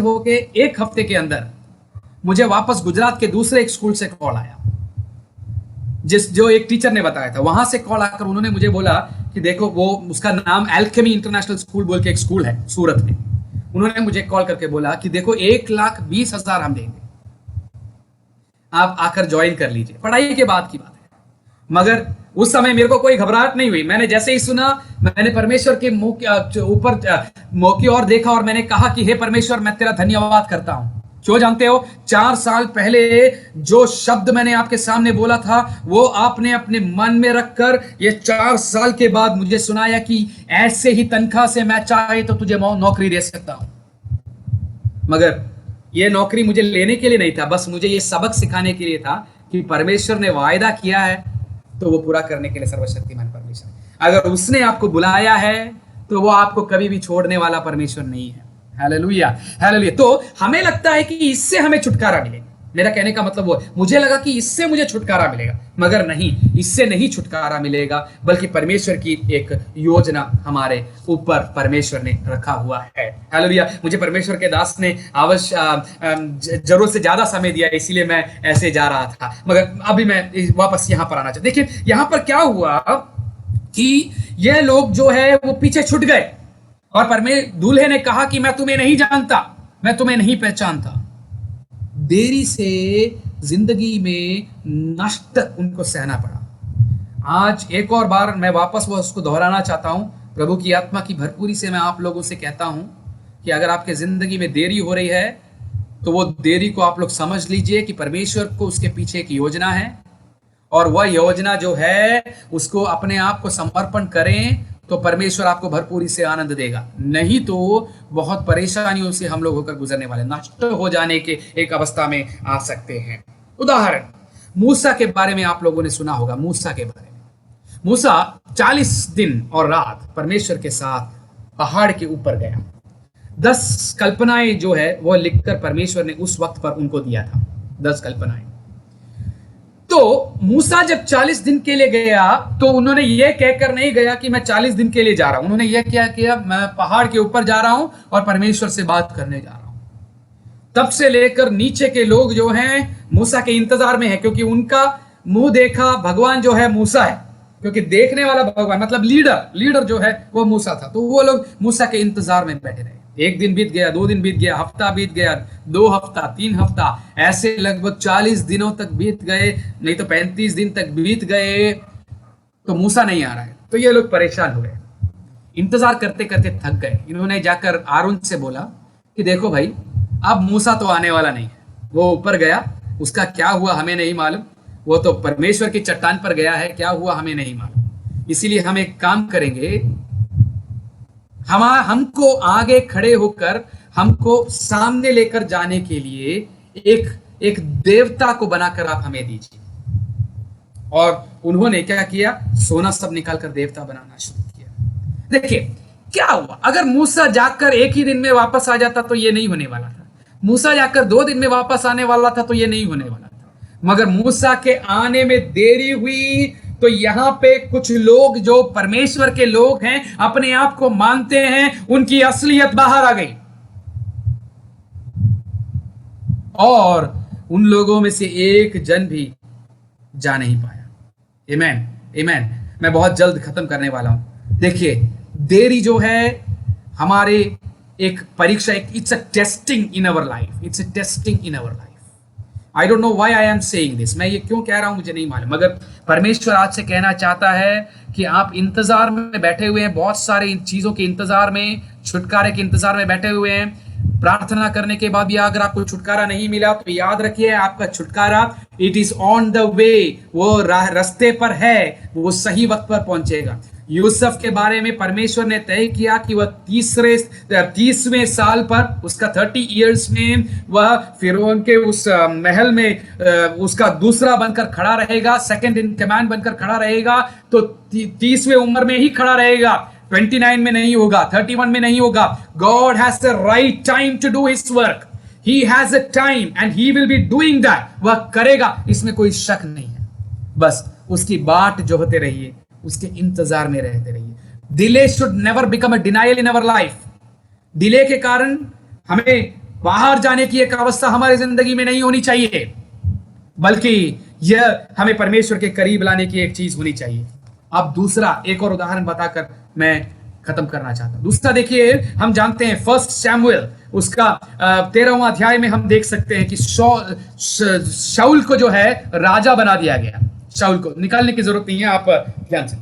होके 1 हफ्ते के अंदर मुझे वापस गुजरात के दूसरे एक स्कूल से कॉल आया, जो एक टीचर ने बताया था। वहां से कॉल आकर उन्होंने मुझे बोला कि देखो, वो उसका नाम एल्केमी इंटरनेशनल स्कूल बोल के एक स्कूल है सूरत में। उन्होंने मुझे कॉल करके बोला कि देखो 1,20,000 हम देंगे, आप आकर ज्वाइन कर लीजिए। पढ़ाई के बाद की बात है, मगर उस समय मेरे को कोई घबराहट नहीं हुई। मैंने जैसे ही सुना, मैंने परमेश्वर के मुंह के ऊपर मुंह की ओर देखा और मैंने कहा कि हे परमेश्वर, मैं तेरा धन्यवाद करता हूं। क्यों जानते हो? 4 साल पहले जो शब्द मैंने आपके सामने बोला था, वो आपने अपने मन में रखकर ये 4 साल के बाद मुझे सुनाया कि ऐसे ही तनख्वाह से मैं चाहे तो तुझे नौकरी दे सकता हूं। मगर ये नौकरी मुझे लेने के लिए नहीं था, बस मुझे ये सबक सिखाने के लिए था कि परमेश्वर ने वायदा किया है तो वो पूरा करने के लिए सर्वशक्तिमान परमेश्वर। अगर उसने आपको बुलाया है तो वो आपको कभी भी छोड़ने वाला परमेश्वर नहीं है। Hallelujah, hallelujah. तो हमें लगता है कि इससे हमें छुटकारा मिलेगा। मेरा कहने का मतलब वो, मुझे लगा कि इससे मुझे छुटकारा मिलेगा, मगर नहीं, इससे नहीं छुटकारा मिलेगा, बल्कि परमेश्वर की एक योजना हमारे ऊपर परमेश्वर ने रखा हुआ है। हालेलुया। मुझे परमेश्वर के दास ने जरूरत से ज्यादा समय दिया, इसीलिए मैं ऐसे जा रहा था, मगर अभी मैं वापस यहां पर आना चाहता। देखिए यहां पर क्या हुआ कि ये लोग जो है वो पीछे छूट गए और दूल्हे ने कहा कि मैं तुम्हें नहीं जानता, मैं तुम्हें नहीं पहचानता। देरी से जिंदगी में नष्ट उनको सहना पड़ा। आज एक और बार मैं वापस वो उसको दोहराना चाहता हूं। प्रभु की आत्मा की भरपूरी से मैं आप लोगों से कहता हूं कि अगर आपके जिंदगी में देरी हो रही है तो वो देरी को आप लोग समझ लीजिए कि परमेश्वर को उसके पीछे एक योजना है, और वह योजना जो है उसको अपने आप को समर्पण करें तो परमेश्वर आपको भरपूरी से आनंद देगा। नहीं तो बहुत परेशानियों से हम लोग होकर गुजरने वाले, नष्ट हो जाने के एक अवस्था में आ सकते हैं। उदाहरण, मूसा के बारे में आप लोगों ने सुना होगा। मूसा के बारे में, मूसा 40 दिन और रात परमेश्वर के साथ पहाड़ के ऊपर गया। 10 कल्पनाएं जो है वो लिखकर परमेश्वर ने उस वक्त पर उनको दिया था, 10 कल्पनाएं। तो मूसा जब 40 दिन के लिए गया तो उन्होंने ये कहकर नहीं गया कि मैं 40 दिन के लिए जा रहा हूं। उन्होंने ये क्या किया, मैं पहाड़ के ऊपर जा रहा हूं और परमेश्वर से बात करने जा रहा हूं। तब से लेकर नीचे के लोग जो हैं मूसा के इंतजार में है, क्योंकि उनका मुंह देखा भगवान जो है मूसा है, क्योंकि देखने वाला भगवान मतलब लीडर जो है वो मूसा था। तो वो लोग मूसा के इंतजार में बैठे रहे। 1 दिन बीत गया, 2 दिन बीत गया, हफ्ता बीत गया, 2 हफ्ता, 3 हफ्ता, ऐसे लगभग 40 दिनों तक बीत गए, नहीं तो 35 दिन तक बीत गए, तो मूसा नहीं आ रहा है। तो ये लोग परेशान हो गए, इंतजार करते करते थक गए। इन्होंने जाकर आरून से बोला कि देखो भाई, अब मूसा तो आने वाला नहीं है, वो ऊपर गया, उसका क्या हुआ हमें नहीं मालूम, वो तो परमेश्वर की चट्टान पर गया है, क्या हुआ हमें नहीं मालूम। इसीलिए हम एक काम करेंगे, हमको आगे खड़े होकर हमको सामने लेकर जाने के लिए एक देवता को बनाकर आप हमें दीजिए। और उन्होंने क्या किया, सोना सब निकालकर देवता बनाना शुरू किया। देखिए क्या हुआ, अगर मूसा जाकर 1 ही दिन में वापस आ जाता तो ये नहीं होने वाला था। मूसा जाकर 2 दिन में वापस आने वाला था तो ये नहीं होने वाला था। मगर मूसा के आने में देरी हुई तो यहां पे कुछ लोग जो परमेश्वर के लोग हैं, अपने आप को मानते हैं, उनकी असलियत बाहर आ गई और उन लोगों में से एक जन भी जा नहीं पाया। आमीन, आमीन। मैं बहुत जल्द खत्म करने वाला हूं। देखिए देरी जो है हमारे एक परीक्षा, it's a testing in our life, it's a testing in our life. I don't know why I am saying this, मैं ये क्यों कह रहा हूं मुझे नहीं मालूम, मगर परमेश्वर आज से कहना चाहता है कि आप इंतजार में बैठे हुए हैं, बहुत सारे चीजों के इंतजार में, छुटकारे के इंतजार में बैठे हुए हैं। प्रार्थना करने के बाद भी अगर आपको छुटकारा नहीं मिला तो याद रखिए आपका छुटकारा it is on the way, वो रास्ते पर है, वो सही वक्त पर पहुंचेगा। यूसुफ के बारे में परमेश्वर ने तय किया कि वह 30वें साल पर, उसका 30 इयर्स में वह फिरौन के उस महल में उसका दूसरा बनकर खड़ा रहेगा, सेकंड इन कमांड बनकर खड़ा रहेगा। तो 30वें उम्र में ही खड़ा रहेगा, 29 में नहीं होगा, 31 में नहीं होगा। God has the right time to do his work, he has a time and he will be doing that, वह करेगा, इसमें कोई शक नहीं है। बस उसकी बाट जो होते रहिए, उसके इंतजार में रहते रहिए। Delay should never become a denial in our life. Delay के कारण हमें बाहर जाने की एक अवस्था हमारी जिंदगी में नहीं होनी चाहिए, बल्कि यह हमें परमेश्वर के करीब लाने की एक चीज होनी चाहिए। अब दूसरा एक और उदाहरण बताकर मैं खत्म करना चाहता हूं। दूसरा देखिए, हम जानते हैं 1 शमूएल उसका 13वां अध्याय में हम देख सकते हैं कि शाऊल को जो है राजा बना दिया गया। शाऊल को निकालने की जरूरत नहीं है, आप ध्यान से,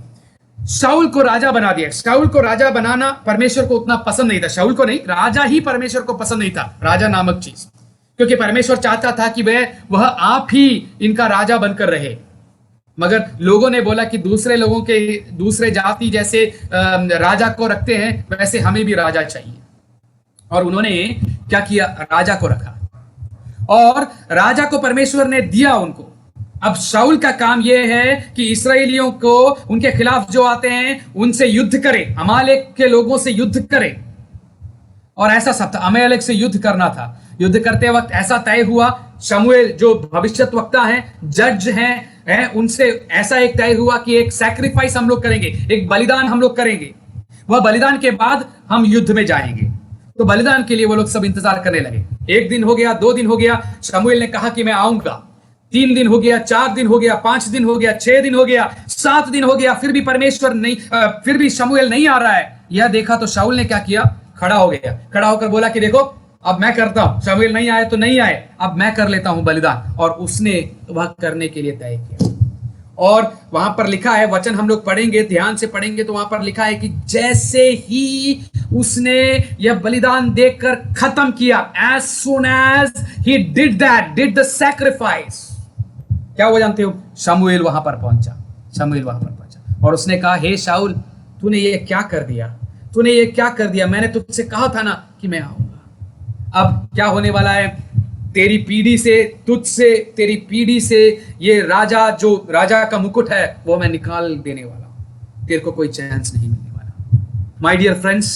शाऊल को राजा बना दिया। शाऊल को राजा बनाना परमेश्वर को उतना पसंद नहीं था, शाऊल को नहीं, राजा ही परमेश्वर को पसंद नहीं था, राजा नामक चीज, क्योंकि परमेश्वर चाहता था कि वह आप ही इनका राजा बनकर रहे। मगर लोगों ने बोला कि दूसरे लोगों के, दूसरे जाति जैसे राजा को रखते हैं वैसे हमें भी राजा चाहिए, और उन्होंने क्या किया, राजा को रखा, और राजा को परमेश्वर ने दिया उनको। अब शाऊल का काम यह है कि इस्राएलियों को, उनके खिलाफ जो आते हैं उनसे युद्ध करे, अमालेक के लोगों से युद्ध करे, और ऐसा सब था, अमालेक से युद्ध करना था। युद्ध करते वक्त ऐसा तय हुआ, शमूएल जो भविष्यद्वक्ता हैं, जज हैं, उनसे ऐसा एक तय हुआ कि एक सैक्रिफाइस हम लोग करेंगे, एक बलिदान हम लोग करेंगे, वह बलिदान के बाद हम युद्ध में जाएंगे। तो बलिदान के लिए वो लोग सब इंतजार करने लगे। 1 दिन हो गया, 2 दिन हो गया, शमूएल ने कहा कि मैं आऊंगा। 3 दिन हो गया, 4 दिन हो गया, 5 दिन हो गया, 6 दिन हो गया, 7 दिन हो गया, फिर भी परमेश्वर नहीं, फिर भी शमूएल नहीं आ रहा है। यह देखा तो शाऊल ने क्या किया, खड़ा हो गया, खड़ा होकर बोला कि देखो अब मैं करता हूं, शमूएल नहीं आए तो नहीं आए, अब मैं कर लेता हूं बलिदान। और उसने वह करने के लिए तय किया। और वहां पर लिखा है, वचन हम लोग पढ़ेंगे, ध्यान से पढ़ेंगे, तो वहां पर लिखा है कि जैसे ही उसने यह बलिदान देकर खत्म किया, as soon as he did the sacrifice, क्या वो जानते हो, शमूएल वहां पर पहुंचा, शमूएल वहां पर पहुंचा, और उसने कहा, हे शाऊल, तूने ये क्या कर दिया, तूने ये क्या कर दिया, मैंने तुझसे कहा था ना कि मैं आऊंगा। अब क्या होने वाला है, तेरी पीढ़ी से, तुझसे, तेरी पीढ़ी से ये राजा, जो राजा का मुकुट है, वो मैं निकाल देने वाला हूं, तेरे को कोई चांस नहीं मिलने वाला। माय डियर फ्रेंड्स,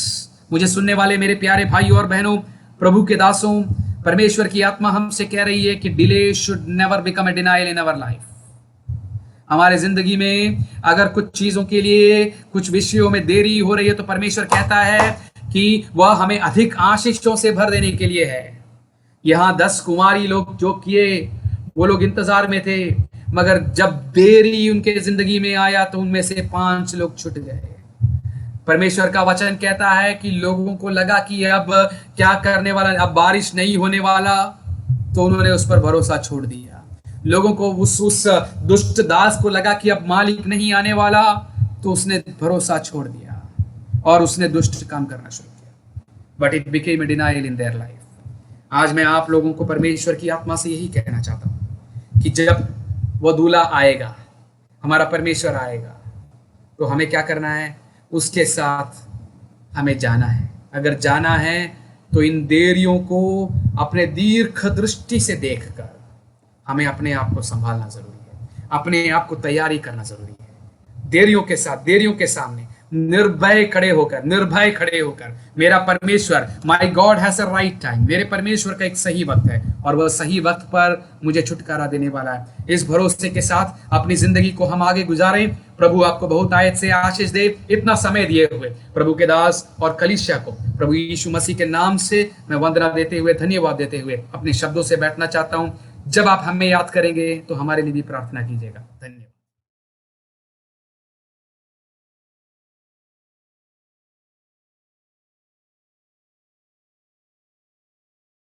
मुझे सुनने वाले मेरे प्यारे भाइयों और बहनों, प्रभु के दासों, परमेश्वर की आत्मा हमसे कह रही है कि delay should never become a denial in our life. हमारे जिंदगी में अगर कुछ चीजों के लिए, कुछ विषयों में देरी हो रही है, तो परमेश्वर कहता है कि वह हमें अधिक आशीषों से भर देने के लिए है। यहां 10 कुंवारी लोग जो किए, वो लोग इंतजार में थे, मगर जब देरी उनके जिंदगी में आया तो उनमें से 5 लोग छूट गए। परमेश्वर का वचन कहता है कि लोगों को लगा कि अब क्या करने वाला, अब बारिश नहीं होने वाला, तो उन्होंने उस पर भरोसा छोड़ दिया। लोगों को उस दुष्ट दास को लगा कि अब मालिक नहीं आने वाला, तो उसने भरोसा छोड़ दिया और उसने दुष्ट काम करना शुरू किया। But it became a denial in their life. आज मैं आप लोगों को परमेश्वर की आत्मा से यही कहना चाहता हूं कि जब वो दूल्हा आएगा, हमारा परमेश्वर आएगा, तो हमें क्या करना है, उसके साथ हमें जाना है। अगर जाना है तो इन देरियों को अपने दीर्घ दृष्टि से देखकर हमें अपने आप को संभालना जरूरी है, अपने आप को तैयारी करना जरूरी है। देरियों के साथ, देरियों के सामने निर्भय खड़े होकर मेरा परमेश्वर, my God has a right time, मेरे परमेश्वर का एक सही वक्त है और वह सही वक्त पर मुझे छुटकारा देने वाला है। इस भरोसे के साथ अपनी जिंदगी को हम आगे गुजारें। प्रभु आपको बहुत आयत से आशीष दे। इतना समय दिए हुए प्रभु के दास और कलीसिया को प्रभु यीशु मसीह के नाम से मैं वंदना देते हुए, धन्यवाद देते हुए अपने शब्दों से बैठना चाहता हूं। जब आप हमें याद करेंगे तो हमारे लिए भी प्रार्थना कीजिएगा।